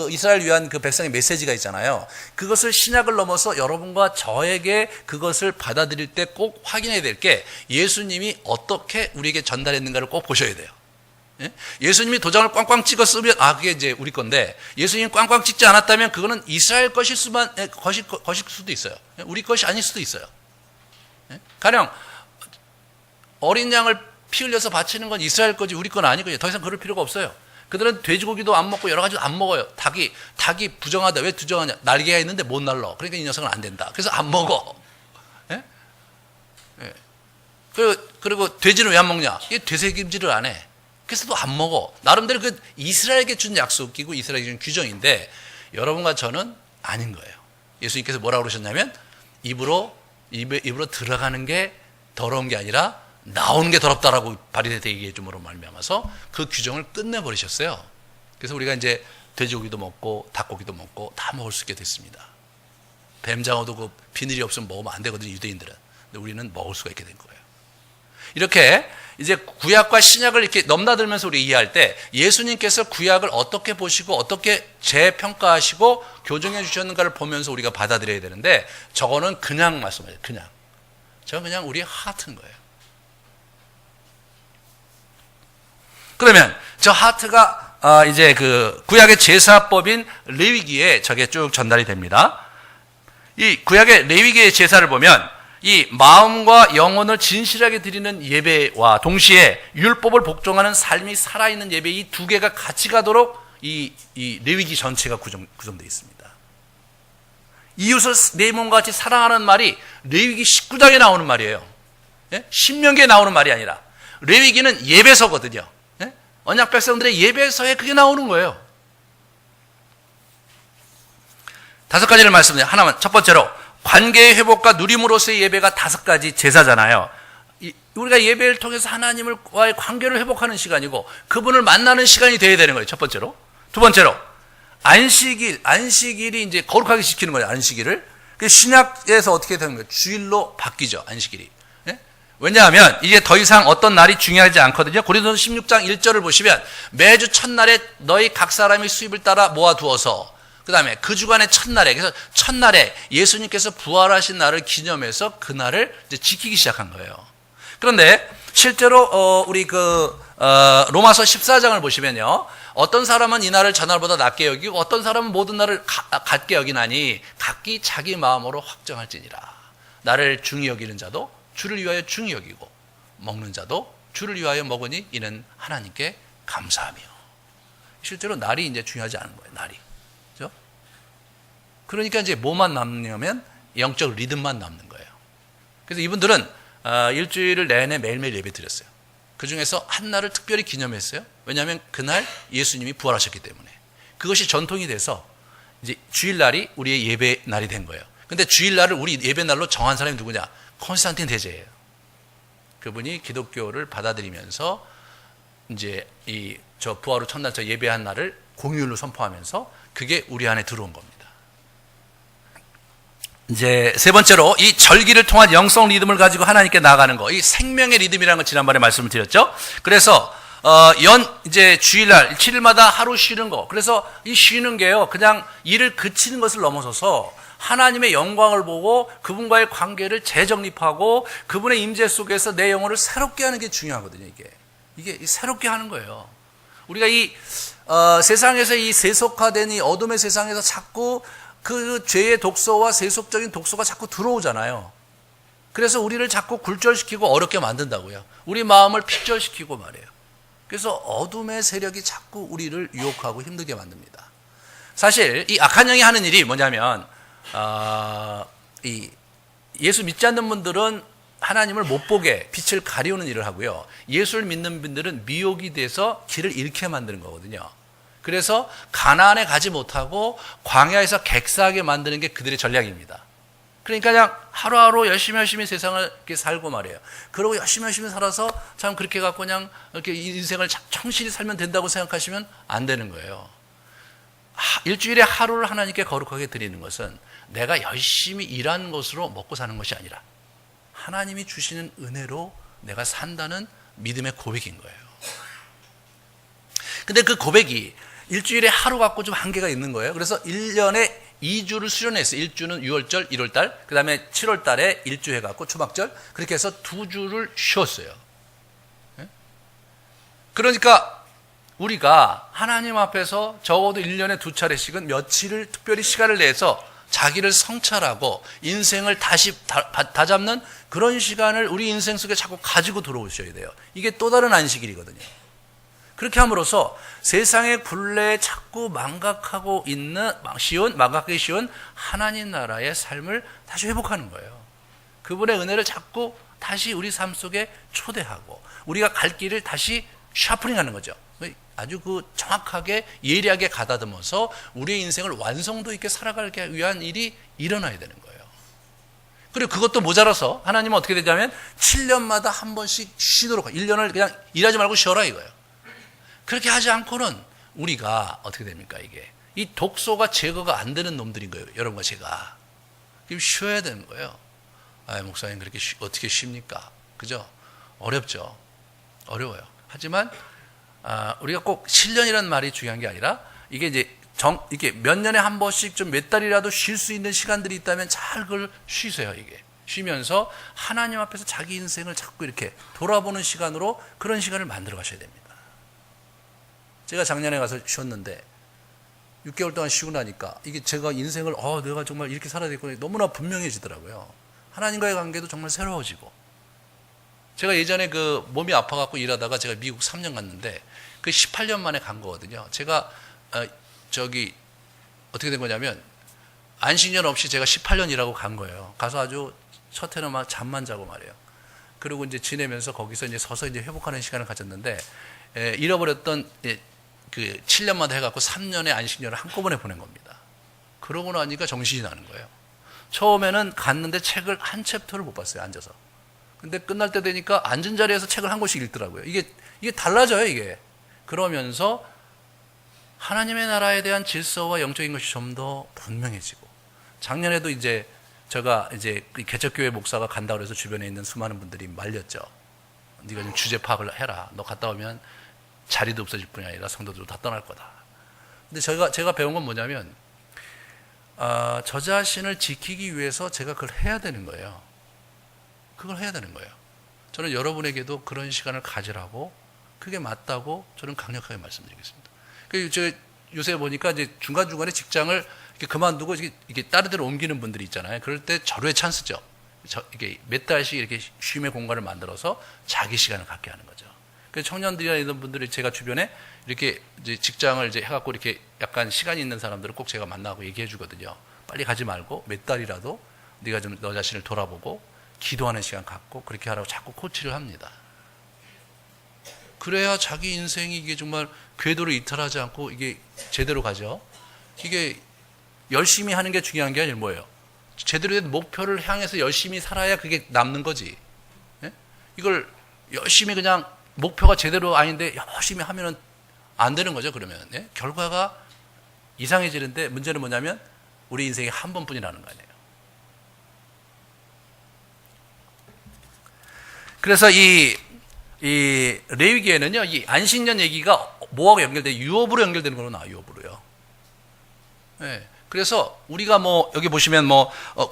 이스라엘 위한 그 백성의 메시지가 있잖아요. 그것을 신약을 넘어서 여러분과 저에게 그것을 받아들일 때 꼭 확인해야 될 게 예수님이 어떻게 우리에게 전달했는가를 꼭 보셔야 돼요. 예수님이 도장을 꽝꽝 찍었으면 그게 이제 우리 건데, 예수님이 꽝꽝 찍지 않았다면 그거는 이스라엘 것일 수도 있어요. 우리 것이 아닐 수도 있어요. 가령 어린 양을 피 흘려서 바치는 건 이스라엘 거지 우리 건 아니거든요. 더 이상 그럴 필요가 없어요. 그들은 돼지고기도 안 먹고 여러 가지도 안 먹어요. 닭이 부정하다. 왜 부정하냐? 날개가 있는데 못 날러. 그러니까 이 녀석은 안 된다. 그래서 안 먹어. 예? 예. 그리고 돼지는 왜 안 먹냐? 이게 되새김질을 안 해. 그래서 또 안 먹어. 나름대로 이스라엘에게 준 약속이고 이스라엘에게 준 규정인데 여러분과 저는 아닌 거예요. 예수님께서 뭐라고 그러셨냐면 입으로 들어가는 게 더러운 게 아니라 나오는 게 더럽다라고 바리새인들에게 얘기해 줌으로 말미암아서 그 규정을 끝내버리셨어요. 그래서 우리가 이제 돼지고기도 먹고 닭고기도 먹고 다 먹을 수 있게 됐습니다. 뱀장어도 그 비늘이 없으면 먹으면 안 되거든요, 유대인들은. 근데 우리는 먹을 수가 있게 된 거예요. 이렇게 이제 구약과 신약을 이렇게 넘나들면서 우리 이해할 때 예수님께서 구약을 어떻게 보시고 어떻게 재평가하시고 교정해 주셨는가를 보면서 우리가 받아들여야 되는데, 저거는 그냥 말씀하세요. 저건 그냥 우리의 하트인 거예요. 그러면 저 하트가 이제 그 구약의 제사법인 레위기에 저게 쭉 전달이 됩니다. 이 구약의 레위기의 제사를 보면 이 마음과 영혼을 진실하게 드리는 예배와 동시에 율법을 복종하는 삶이 살아있는 예배, 이 두 개가 같이 가도록 이 레위기 전체가 구성되어 있습니다. 이웃을 내 몸과 같이 사랑하는 말이 레위기 19장에 나오는 말이에요. 예? 신명기에 나오는 말이 아니라 레위기는 예배서거든요. 예? 언약 백성들의 예배서에 그게 나오는 거예요. 5가지를 말씀드려요. 하나만. 첫 번째로 관계의 회복과 누림으로서의 예배가 5가지 제사잖아요. 우리가 예배를 통해서 하나님과의 관계를 회복하는 시간이고 그분을 만나는 시간이 되어야 되는 거예요. 첫 번째로. 두 번째로 안식일이 이제 거룩하게 지키는 거예요. 안식일을. 신약에서 어떻게 되는 거예요? 주일로 바뀌죠. 안식일이. 예? 왜냐하면 이게 더 이상 어떤 날이 중요하지 않거든요. 고린도서 16장 1절을 보시면 매주 첫날에 너희 각 사람의 수입을 따라 모아두어서 그 다음에 그 주간의 첫날에, 그래서 첫날에 예수님께서 부활하신 날을 기념해서 그 날을 이제 지키기 시작한 거예요. 그런데 실제로 우리 로마서 14장을 보시면요, 어떤 사람은 이 날을 전날보다 낮게 여기고 어떤 사람은 모든 날을 같게 여기나니 각기 자기 마음으로 확정할지니라. 나를 중히 여기는 자도 주를 위하여 중히 여기고 먹는 자도 주를 위하여 먹으니 이는 하나님께 감사하며. 실제로 날이 이제 중요하지 않은 거예요. 날이. 그렇죠? 그러니까 이제 뭐만 남냐면 영적 리듬만 남는 거예요. 그래서 이분들은 일주일을 내내 매일매일 예배 드렸어요. 그 중에서 한 날을 특별히 기념했어요. 왜냐하면 그날 예수님이 부활하셨기 때문에. 그것이 전통이 돼서 이제 주일날이 우리의 예배 날이 된 거예요. 근데 주일날을 우리 예배 날로 정한 사람이 누구냐? 콘스탄틴 대제예요. 그분이 기독교를 받아들이면서 이제 저 부활 후 첫날 저 예배한 날을 공휴일로 선포하면서 그게 우리 안에 들어온 겁니다. 이제 세 번째로 이 절기를 통한 영성 리듬을 가지고 하나님께 나아가는 거, 이 생명의 리듬이라는 걸 지난번에 말씀을 드렸죠. 그래서 이제 주일날 7일마다 하루 쉬는 거. 그래서 이 쉬는 게요, 그냥 일을 그치는 것을 넘어서서 하나님의 영광을 보고 그분과의 관계를 재정립하고 그분의 임재 속에서 내 영혼을 새롭게 하는 게 중요하거든요. 이게 새롭게 하는 거예요. 우리가 세상에서 이 세속화된 이 어둠의 세상에서 자꾸 그 죄의 독소와 세속적인 독소가 자꾸 들어오잖아요. 그래서 우리를 자꾸 굴절시키고 어렵게 만든다고요. 우리 마음을 핍절시키고 말이에요. 그래서 어둠의 세력이 자꾸 우리를 유혹하고 힘들게 만듭니다. 사실 이 악한 영이 하는 일이 뭐냐면 이 예수 믿지 않는 분들은 하나님을 못 보게 빛을 가리우는 일을 하고요. 예수를 믿는 분들은 미혹이 돼서 길을 잃게 만드는 거거든요. 그래서 가나안에 가지 못하고 광야에서 객사하게 만드는 게 그들의 전략입니다. 그러니까 그냥 하루하루 열심히 세상을 이렇게 살고 말이에요. 그러고 열심히 살아서 참 그렇게 갖고 그냥 이렇게 인생을 청실히 살면 된다고 생각하시면 안 되는 거예요. 일주일에 하루를 하나님께 거룩하게 드리는 것은 내가 열심히 일한 것으로 먹고 사는 것이 아니라 하나님이 주시는 은혜로 내가 산다는 믿음의 고백인 거예요. 근데 그 고백이 일주일에 하루 갖고 좀 한계가 있는 거예요. 그래서 1년에 2주를 수련했어요. 1주는 6월절, 1월달, 그 다음에 7월달에 1주 해갖고 초막절, 그렇게 해서 2주를 쉬었어요. 그러니까 우리가 하나님 앞에서 적어도 1년에 2차례씩은 며칠을 특별히 시간을 내서 자기를 성찰하고 인생을 다시 다잡는 그런 시간을 우리 인생 속에 자꾸 가지고 들어오셔야 돼요. 이게 또 다른 안식일이거든요. 그렇게 함으로써 세상의 굴레에 자꾸 망각하기 쉬운 하나님 나라의 삶을 다시 회복하는 거예요. 그분의 은혜를 자꾸 다시 우리 삶 속에 초대하고 우리가 갈 길을 다시 샤프링하는 거죠. 아주 정확하게 예리하게 가다듬어서 우리의 인생을 완성도 있게 살아가기 위한 일이 일어나야 되는 거예요. 그리고 그것도 모자라서 하나님은 어떻게 되냐면 7년마다 한 번씩 쉬도록, 1년을 그냥 일하지 말고 쉬어라 이거예요. 그렇게 하지 않고는 우리가 어떻게 됩니까? 이게 이 독소가 제거가 안 되는 놈들인 거예요. 여러분과 제가. 쉬어야 되는 거예요. 목사님 그렇게 어떻게 쉽니까? 그죠? 어렵죠. 어려워요. 하지만 우리가 꼭 7년이라는 말이 중요한 게 아니라 이게 이제 이게 몇 년에 한 번씩 좀 몇 달이라도 쉴 수 있는 시간들이 있다면 잘 그걸 쉬세요. 이게 쉬면서 하나님 앞에서 자기 인생을 자꾸 이렇게 돌아보는 시간으로 그런 시간을 만들어 가셔야 됩니다. 제가 작년에 가서 쉬었는데 6개월 동안 쉬고 나니까 이게 제가 인생을 내가 정말 이렇게 살아야 되겠구나 너무나 분명해지더라고요. 하나님과의 관계도 정말 새로워지고. 제가 예전에 그 몸이 아파갖고 일하다가 제가 미국 3년 갔는데 그 18년 만에 간 거거든요. 제가 어떻게 된 거냐면 안식년 없이 제가 18년 일하고 간 거예요. 가서 아주 첫 해는 막 잠만 자고 말이에요. 그리고 이제 지내면서 거기서 이제 서서 이제 회복하는 시간을 가졌는데 잃어버렸던 그 7년마다 해갖고 3년의 안식년을 한꺼번에 보낸 겁니다. 그러고 나니까 정신이 나는 거예요. 처음에는 갔는데 책을 한 챕터를 못 봤어요. 앉아서. 근데 끝날 때 되니까 앉은 자리에서 책을 한 권씩 읽더라고요. 이게 달라져요, 이게. 그러면서 하나님의 나라에 대한 질서와 영적인 것이 좀 더 분명해지고. 작년에도 이제 제가 개척교회 목사가 간다고 해서 주변에 있는 수많은 분들이 말렸죠. 네가 좀 주제 파악을 해라. 너 갔다 오면 자리도 없어질 뿐이 아니라 성도들도 다 떠날 거다. 근데 제가 배운 건 뭐냐면, 저 자신을 지키기 위해서 제가 그걸 해야 되는 거예요. 그걸 해야 되는 거예요. 저는 여러분에게도 그런 시간을 가지라고, 그게 맞다고 저는 강력하게 말씀드리겠습니다. 제가 요새 보니까 이제 중간중간에 직장을 이렇게 그만두고 이게 다른 데로 옮기는 분들이 있잖아요. 그럴 때 절호의 찬스죠. 이게 몇 달씩 이렇게 쉼의 공간을 만들어서 자기 시간을 갖게 하는 거죠. 그래서 청년들이나 이런 분들이 제가 주변에 이렇게 이제 직장을 이제 해갖고 이렇게 약간 시간이 있는 사람들은 꼭 제가 만나고 얘기해 주거든요. 빨리 가지 말고 몇 달이라도 네가 좀 너 자신을 돌아보고 기도하는 시간 갖고 그렇게 하라고 자꾸 코치를 합니다. 그래야 자기 인생이 이게 정말 궤도를 이탈하지 않고 이게 제대로 가죠. 이게 열심히 하는 게 중요한 게 아니라 뭐예요? 제대로 된 목표를 향해서 열심히 살아야 그게 남는 거지. 예? 이걸 열심히 그냥 목표가 제대로 아닌데 열심히 하면은 안 되는 거죠, 그러면. 예? 결과가 이상해지는데 문제는 뭐냐면 우리 인생이 한 번뿐이라는 거 아니에요. 그래서 이 레위기에는요, 이 안식년 얘기가 뭐하고 연결돼? 유업으로 연결되는 거로 유업으로요. 예. 그래서 우리가 여기 보시면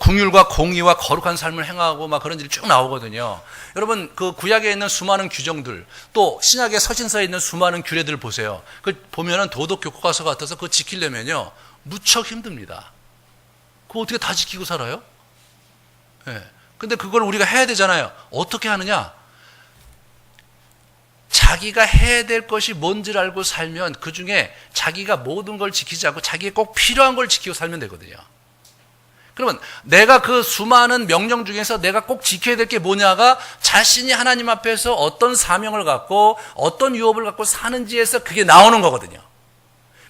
긍휼과 공의와 거룩한 삶을 행하고 막 그런 일이 쭉 나오거든요. 여러분, 그 구약에 있는 수많은 규정들, 또 신약의 서신서에 있는 수많은 규례들 보세요. 그 보면은 도덕 교과서 같아서 그거 지키려면요, 무척 힘듭니다. 그거 어떻게 다 지키고 살아요? 예. 근데 그걸 우리가 해야 되잖아요. 어떻게 하느냐? 자기가 해야 될 것이 뭔지를 알고 살면 그 중에 자기가 모든 걸 지키지 않고 자기에 꼭 필요한 걸 지키고 살면 되거든요. 그러면 내가 그 수많은 명령 중에서 내가 꼭 지켜야 될 게 뭐냐가 자신이 하나님 앞에서 어떤 사명을 갖고 어떤 유업을 갖고 사는지에서 그게 나오는 거거든요.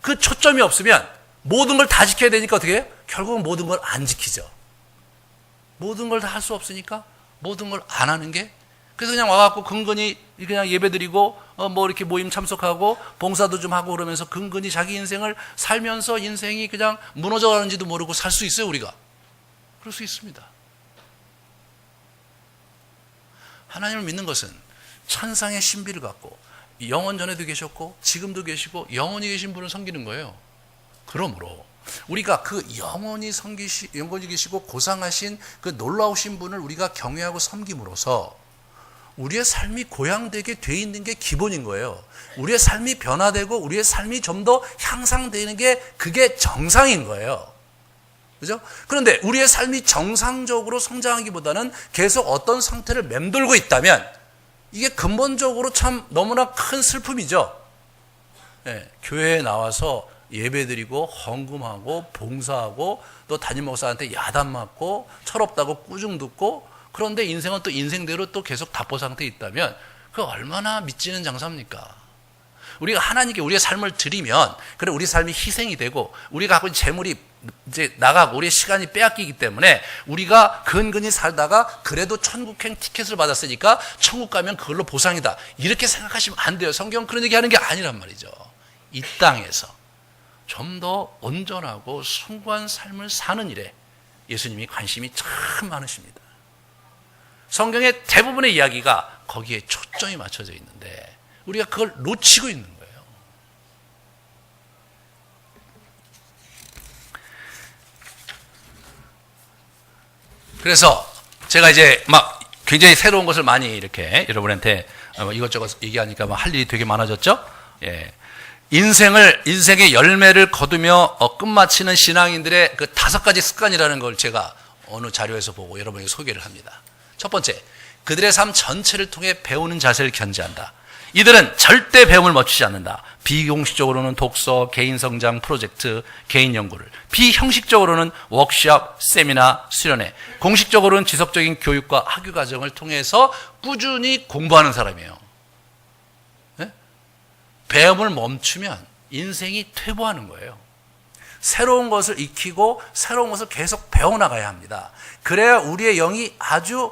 그 초점이 없으면 모든 걸 다 지켜야 되니까 어떻게 해요? 결국은 모든 걸 안 지키죠. 모든 걸 다 할 수 없으니까 모든 걸 안 하는 게, 그래서 그냥 와갖고 근근히 그냥 예배드리고 이렇게 모임 참석하고 봉사도 좀 하고 그러면서 근근히 자기 인생을 살면서 인생이 그냥 무너져가는지도 모르고 살 수 있어요, 우리가. 그럴 수 있습니다. 하나님을 믿는 것은 천상의 신비를 갖고 영원 전에도 계셨고 지금도 계시고 영원히 계신 분을 섬기는 거예요. 그러므로 우리가 그 영원히 계시고 고상하신 그 놀라우신 분을 우리가 경외하고 섬김으로써 우리의 삶이 고양되게 돼 있는 게 기본인 거예요. 우리의 삶이 변화되고 우리의 삶이 좀 더 향상되는 게 그게 정상인 거예요. 그죠? 그런데 우리의 삶이 정상적으로 성장하기보다는 계속 어떤 상태를 맴돌고 있다면 이게 근본적으로 참 너무나 큰 슬픔이죠. 네, 교회에 나와서 예배드리고 헌금하고 봉사하고 또 담임 목사한테 야단 맞고 철없다고 꾸중 듣고, 그런데 인생은 또 인생대로 또 계속 답보 상태에 있다면 그 얼마나 믿지는 장사입니까? 우리가 하나님께 우리의 삶을 드리면 그래 우리 삶이 희생이 되고 우리가 갖고 있는 재물이 이제 나가고 우리의 시간이 빼앗기기 때문에 우리가 근근히 살다가 그래도 천국행 티켓을 받았으니까 천국 가면 그걸로 보상이다, 이렇게 생각하시면 안 돼요. 성경은 그런 얘기 하는 게 아니란 말이죠. 이 땅에서 좀 더 온전하고 숭고한 삶을 사는 일에 예수님이 관심이 참 많으십니다. 성경의 대부분의 이야기가 거기에 초점이 맞춰져 있는데 우리가 그걸 놓치고 있는 거예요. 그래서 제가 이제 막 굉장히 새로운 것을 많이 이렇게 여러분한테 이것저것 얘기하니까 할 일이 되게 많아졌죠? 예. 인생의 열매를 거두며 끝마치는 신앙인들의 그 5가지 습관이라는 걸 제가 어느 자료에서 보고 여러분에게 소개를 합니다. 첫 번째, 그들의 삶 전체를 통해 배우는 자세를 견지한다. 이들은 절대 배움을 멈추지 않는다. 비공식적으로는 독서, 개인 성장 프로젝트, 개인 연구를, 비형식적으로는 워크숍, 세미나, 수련회, 공식적으로는 지속적인 교육과 학위 과정을 통해서 꾸준히 공부하는 사람이에요. 네? 배움을 멈추면 인생이 퇴보하는 거예요. 새로운 것을 익히고 새로운 것을 계속 배워나가야 합니다. 그래야 우리의 영이 아주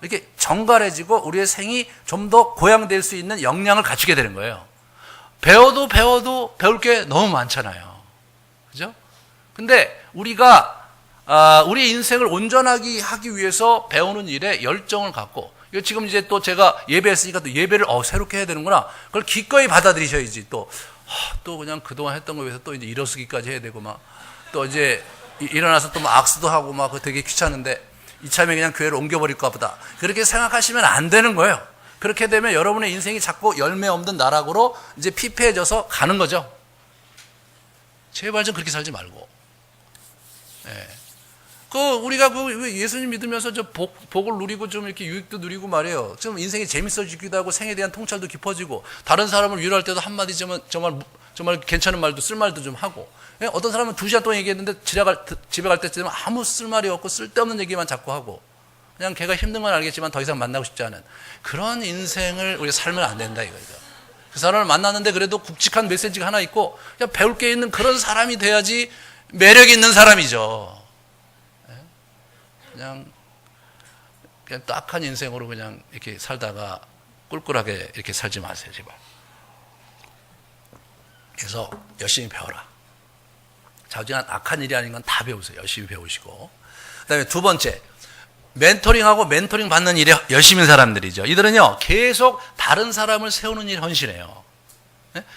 이렇게 정갈해지고 우리의 생이 좀 더 고양될 수 있는 역량을 갖추게 되는 거예요. 배워도 배울 게 너무 많잖아요. 그죠? 근데 우리가 우리 인생을 온전하게 하기 위해서 배우는 일에 열정을 갖고, 이거 지금 이제 또 제가 예배했으니까 또 예배를 새롭게 해야 되는구나. 그걸 기꺼이 받아들이셔야지. 또 그냥 그동안 했던 거에 비해서 또 이제 일어서기까지 해야 되고 또 이제 일어나서 또 악수도 하고 그거 되게 귀찮은데 이참에 그냥 교회를 옮겨버릴까 보다. 그렇게 생각하시면 안 되는 거예요. 그렇게 되면 여러분의 인생이 자꾸 열매 없는 나락으로 이제 피폐해져서 가는 거죠. 제발 좀 그렇게 살지 말고. 예. 우리가 예수님 믿으면서 복을 누리고 좀 이렇게 유익도 누리고 말이에요. 좀 인생이 재밌어지기도 하고 생에 대한 통찰도 깊어지고, 다른 사람을 위로할 때도 한마디 정말 괜찮은 말도 쓸 말도 좀 하고, 예? 어떤 사람은 2시간 동안 얘기했는데 집에 갈 때쯤 아무 쓸말이 없고 쓸데없는 얘기만 자꾸 하고, 그냥 걔가 힘든 건 알겠지만 더 이상 만나고 싶지 않은 그런 인생을 우리가 살면 안 된다 이거죠. 그 사람을 만났는데 그래도 굵직한 메시지가 하나 있고 그냥 배울 게 있는 그런 사람이 돼야지 매력 있는 사람이죠. 그냥 딱한 인생으로 그냥 이렇게 살다가 꿀꿀하게 이렇게 살지 마세요, 제발. 그래서 열심히 배워라. 자우지간 악한 일이 아닌 건 다 배우세요. 열심히 배우시고. 그다음에 두 번째, 멘토링하고 멘토링 받는 일에 열심인 사람들이죠. 이들은요, 계속 다른 사람을 세우는 일에 헌신해요.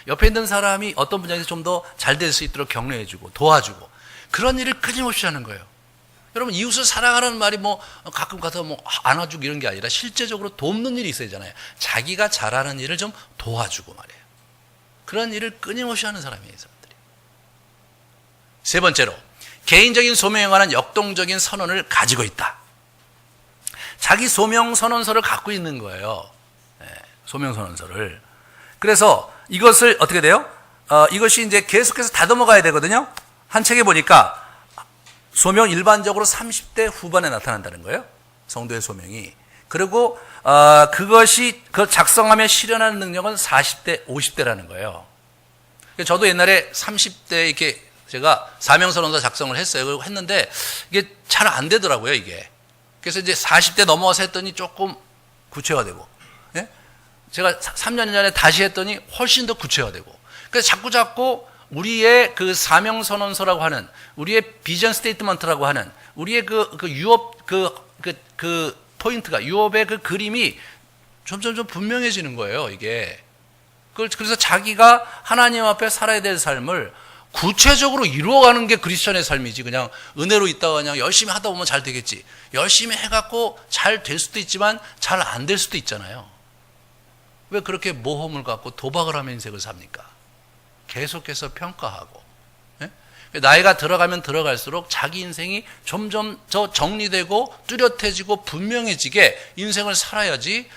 옆에 있는 사람이 어떤 분야에서 좀 더 잘 될 수 있도록 격려해주고 도와주고, 그런 일을 끊임없이 하는 거예요. 여러분, 이웃을 사랑하라는 말이 가끔 가서 안아주고 이런 게 아니라 실제적으로 돕는 일이 있어야 되잖아요. 자기가 잘하는 일을 좀 도와주고 말이에요. 그런 일을 끊임없이 하는 사람이에요, 이 사람들이. 세 번째로, 개인적인 소명에 관한 역동적인 선언을 가지고 있다. 자기 소명 선언서를 갖고 있는 거예요. 네, 소명 선언서를. 그래서 이것을 어떻게 돼요? 이것이 이제 계속해서 다듬어 가야 되거든요. 한 책에 보니까 소명 일반적으로 30대 후반에 나타난다는 거예요. 성도의 소명이. 그리고 그걸 작성하며 실현하는 능력은 40대, 50대라는 거예요. 저도 옛날에 30대 이렇게 제가 사명선언서 작성을 했어요. 했는데 이게 잘 안 되더라고요, 이게. 그래서 이제 40대 넘어와서 했더니 조금 구체화되고, 예? 제가 3년 전에 다시 했더니 훨씬 더 구체화되고. 그래서 자꾸 우리의 그 사명선언서라고 하는, 우리의 비전 스테이트먼트라고 하는, 우리의 유업, 포인트가, 유업의 그 그림이 점점 분명해지는 거예요, 이게. 그래서 자기가 하나님 앞에 살아야 될 삶을 구체적으로 이루어가는 게 크리스천의 삶이지, 그냥 은혜로 있다가 그냥 열심히 하다 보면 잘 되겠지. 열심히 해갖고 잘 될 수도 있지만 잘 안 될 수도 있잖아요. 왜 그렇게 모험을 갖고 도박을 하며 인생을 삽니까? 계속해서 평가하고, 예? 나이가 들어가면 들어갈수록 자기 인생이 점점 더 정리되고 뚜렷해지고 분명해지게 인생을 살아야지.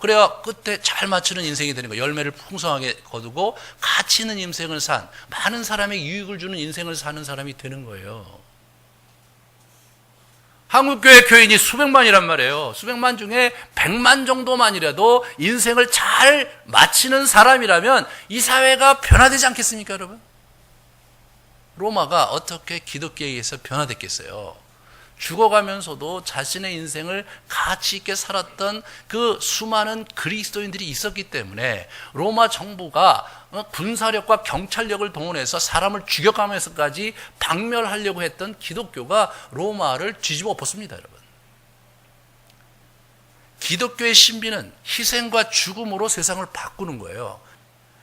그래야 끝에 잘 맞추는 인생이 되는 거예요. 열매를 풍성하게 거두고 가치 있는 인생을 산, 많은 사람에게 유익을 주는 인생을 사는 사람이 되는 거예요. 한국교회 교인이 수백만이란 말이에요. 수백만 중에 100만 정도만이라도 인생을 잘 마치는 사람이라면 이 사회가 변화되지 않겠습니까, 여러분? 로마가 어떻게 기독교에 의해서 변화됐겠어요? 죽어가면서도 자신의 인생을 가치 있게 살았던 그 수많은 그리스도인들이 있었기 때문에 로마 정부가 군사력과 경찰력을 동원해서 사람을 죽여가면서까지 박멸하려고 했던 기독교가 로마를 뒤집어 엎었습니다, 여러분. 기독교의 신비는 희생과 죽음으로 세상을 바꾸는 거예요.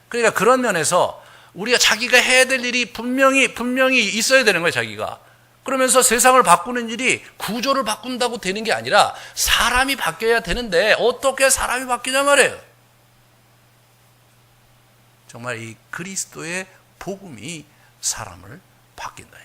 그러니까 그런 면에서 우리가 자기가 해야 될 일이 분명히 있어야 되는 거예요, 자기가. 그러면서 세상을 바꾸는 일이 구조를 바꾼다고 되는 게 아니라 사람이 바뀌어야 되는데 어떻게 사람이 바뀌냐 말이에요. 정말 이 그리스도의 복음이 사람을 바꾼다.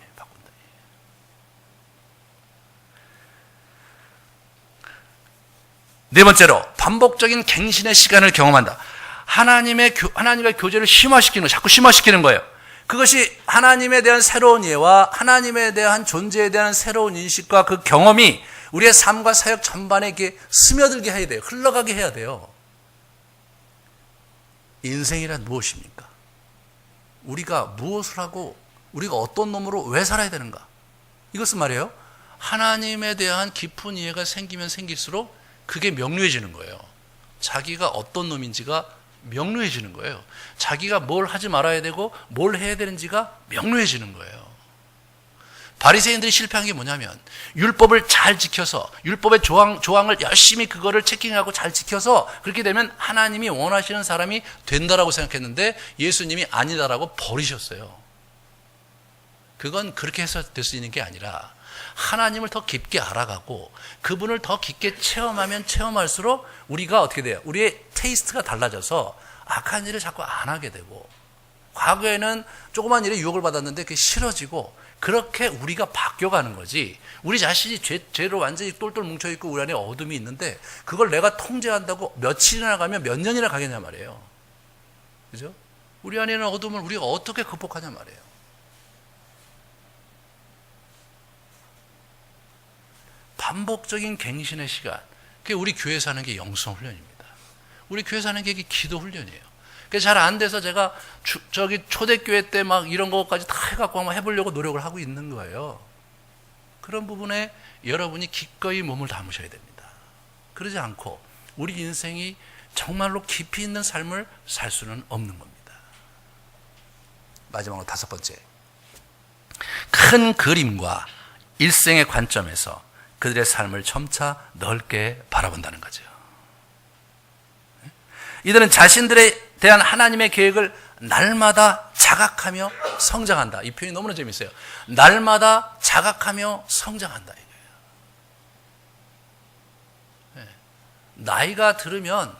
네 번째로 반복적인 갱신의 시간을 경험한다. 하나님과 교제를 심화시키는 거, 자꾸 심화시키는 거예요. 그것이 하나님에 대한 새로운 이해와 하나님에 대한 존재에 대한 새로운 인식과 그 경험이 우리의 삶과 사역 전반에 이렇게 스며들게 해야 돼요. 흘러가게 해야 돼요. 인생이란 무엇입니까? 우리가 무엇을 하고 우리가 어떤 놈으로 왜 살아야 되는가? 이것은 말이에요. 하나님에 대한 깊은 이해가 생기면 생길수록 그게 명료해지는 거예요. 자기가 어떤 놈인지가 명료해지는 거예요. 자기가 뭘 하지 말아야 되고 뭘 해야 되는지가 명료해지는 거예요. 바리새인들이 실패한 게 뭐냐면 율법을 잘 지켜서 율법의 조항을 열심히 그거를 체킹하고 잘 지켜서 그렇게 되면 하나님이 원하시는 사람이 된다라고 생각했는데 예수님이 아니다라고 버리셨어요. 그건 그렇게 해서 될 수 있는 게 아니라 하나님을 더 깊게 알아가고 그분을 더 깊게 체험하면 체험할수록 우리가 어떻게 돼요? 우리의 테이스트가 달라져서 악한 일을 자꾸 안 하게 되고 과거에는 조그만 일에 유혹을 받았는데 그게 싫어지고 그렇게 우리가 바뀌어가는 거지. 우리 자신이 죄로 완전히 똘똘 뭉쳐있고 우리 안에 어둠이 있는데 그걸 내가 통제한다고 며칠이나 가면 몇 년이나 가겠냐 말이에요. 그죠? 우리 안에 있는 어둠을 우리가 어떻게 극복하냐 말이에요. 반복적인 갱신의 시간. 그게 우리 교회에서 하는 게 영성 훈련입니다. 우리 교회에서 하는 게 기도 훈련이에요. 그게 잘 안 돼서 제가 저기 초대교회 때 막 이런 것까지 다 해갖고 한번 해보려고 노력을 하고 있는 거예요. 그런 부분에 여러분이 기꺼이 몸을 담으셔야 됩니다. 그러지 않고 우리 인생이 정말로 깊이 있는 삶을 살 수는 없는 겁니다. 마지막으로 다섯 번째. 큰 그림과 일생의 관점에서 그들의 삶을 점차 넓게 바라본다는 거죠. 이들은 자신들에 대한 하나님의 계획을 날마다 자각하며 성장한다. 이 표현이 너무나 재밌어요. 날마다 자각하며 성장한다. 이거예요. 나이가 들으면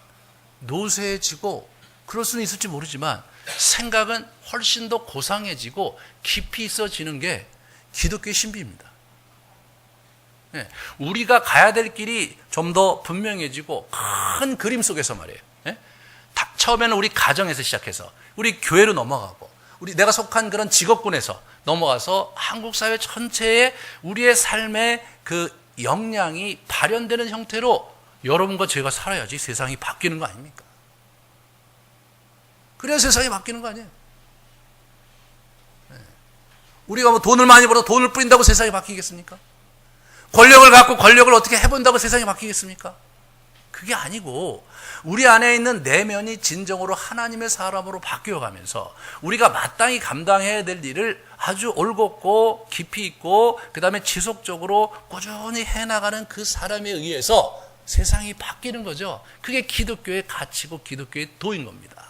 노쇠해지고 그럴 수는 있을지 모르지만 생각은 훨씬 더 고상해지고 깊이 있어지는 게 기독교의 신비입니다. 우리가 가야 될 길이 좀 더 분명해지고 큰 그림 속에서 말이에요. 처음에는 우리 가정에서 시작해서 우리 교회로 넘어가고 내가 속한 그런 직업군에서 넘어가서 한국 사회 전체에 우리의 삶의 그 역량이 발현되는 형태로 여러분과 제가 살아야지 세상이 바뀌는 거 아닙니까? 그래야 세상이 바뀌는 거 아니에요? 우리가 뭐 돈을 많이 벌어 돈을 뿌린다고 세상이 바뀌겠습니까? 권력을 갖고 권력을 어떻게 해본다고 세상이 바뀌겠습니까? 그게 아니고 우리 안에 있는 내면이 진정으로 하나님의 사람으로 바뀌어가면서 우리가 마땅히 감당해야 될 일을 아주 올곧고 깊이 있고 그 다음에 지속적으로 꾸준히 해나가는 그 사람에 의해서 세상이 바뀌는 거죠. 그게 기독교의 가치고 기독교의 도인 겁니다.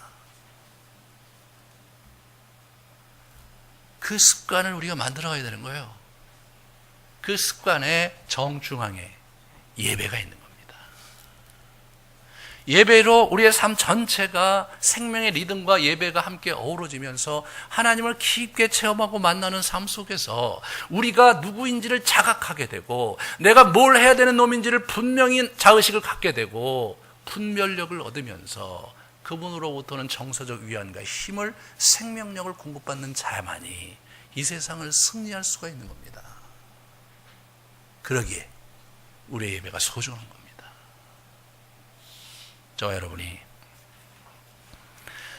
그 습관을 우리가 만들어가야 되는 거예요. 그 습관의 정중앙에 예배가 있는 겁니다. 예배로 우리의 삶 전체가 생명의 리듬과 예배가 함께 어우러지면서 하나님을 깊게 체험하고 만나는 삶 속에서 우리가 누구인지를 자각하게 되고 내가 뭘 해야 되는 놈인지를 분명히 자의식을 갖게 되고 분별력을 얻으면서 그분으로부터는 정서적 위안과 힘을 생명력을 공급받는 자만이 이 세상을 승리할 수가 있는 겁니다. 그러기에 우리의 예배가 소중한 겁니다. 저와 여러분이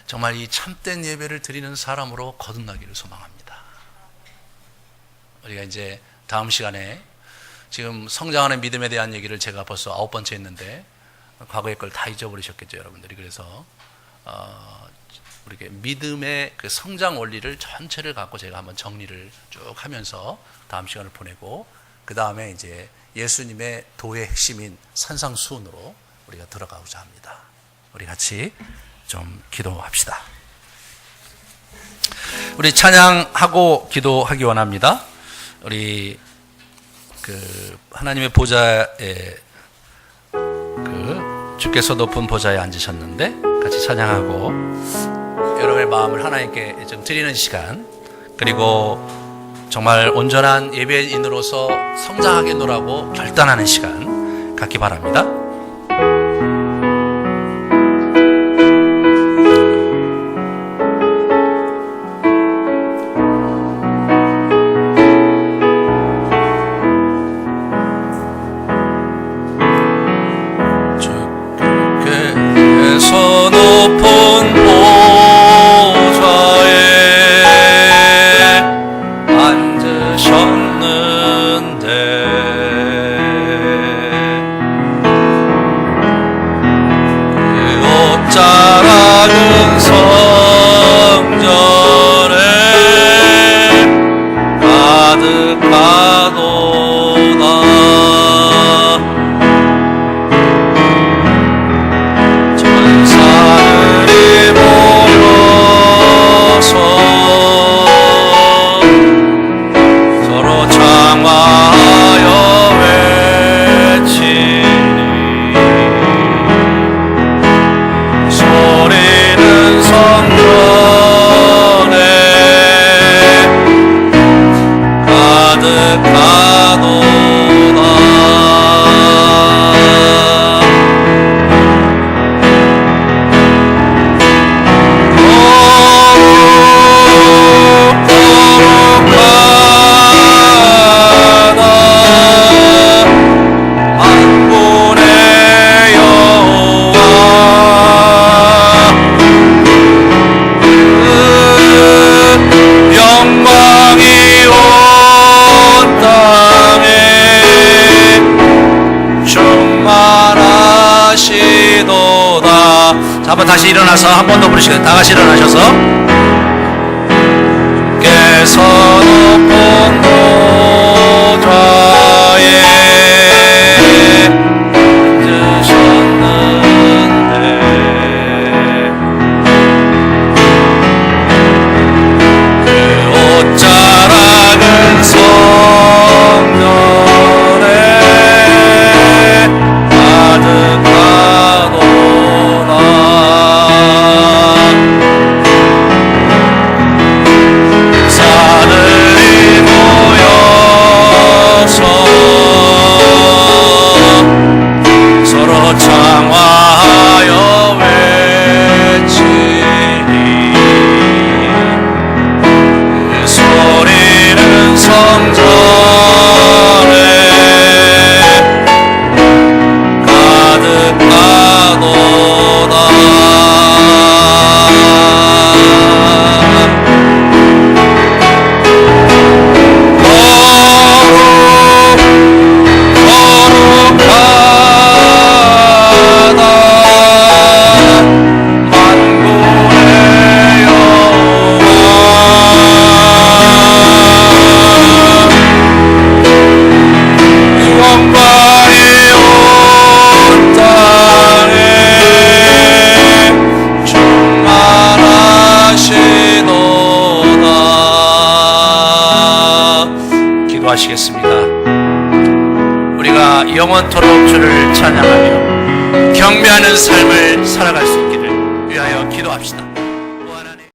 정말 이 참된 예배를 드리는 사람으로 거듭나기를 소망합니다. 우리가 이제 다음 시간에 지금 성장하는 믿음에 대한 얘기를 제가 벌써 9번째 했는데 과거의 걸 다 잊어버리셨겠죠, 여러분들이. 그래서 우리가 믿음의 그 성장 원리를 전체를 갖고 제가 한번 정리를 쭉 하면서 다음 시간을 보내고 그 다음에 이제 예수님의 도의 핵심인 산상수훈으로 우리가 들어가고자 합니다. 우리 같이 좀 기도합시다. 우리 찬양하고 기도하기 원합니다. 우리 그 하나님의 보좌에 그 주께서 높은 보좌에 앉으셨는데 같이 찬양하고 여러분의 마음을 하나님께 좀 드리는 시간, 그리고 정말 온전한 예배인으로서 성장하겠노라고 결단하는 시간 갖기 바랍니다. 주께서 높은 보좌에 앉으셨는데 그 옷자락은 성전에 가득하도다. 천사들이 모여서 서로 장화하여 외치니 소리는 성전에 가득하도다. 자, 한번 다시 일어나서 한 번 더 부르시겠습니다. 다 같이 일어나셔서 주께서 높은 보좌에 앉으셨는데 그 옷자락은 성전에 가득하도다. 사들이 모여서 서로 장화하여 외치니 그 소리는 성전에 가득하도다. 하시겠습니다. 우리가 영원토록 주를 찬양하며 경배하는 삶을 살아갈 수 있기를 위하여 기도합시다.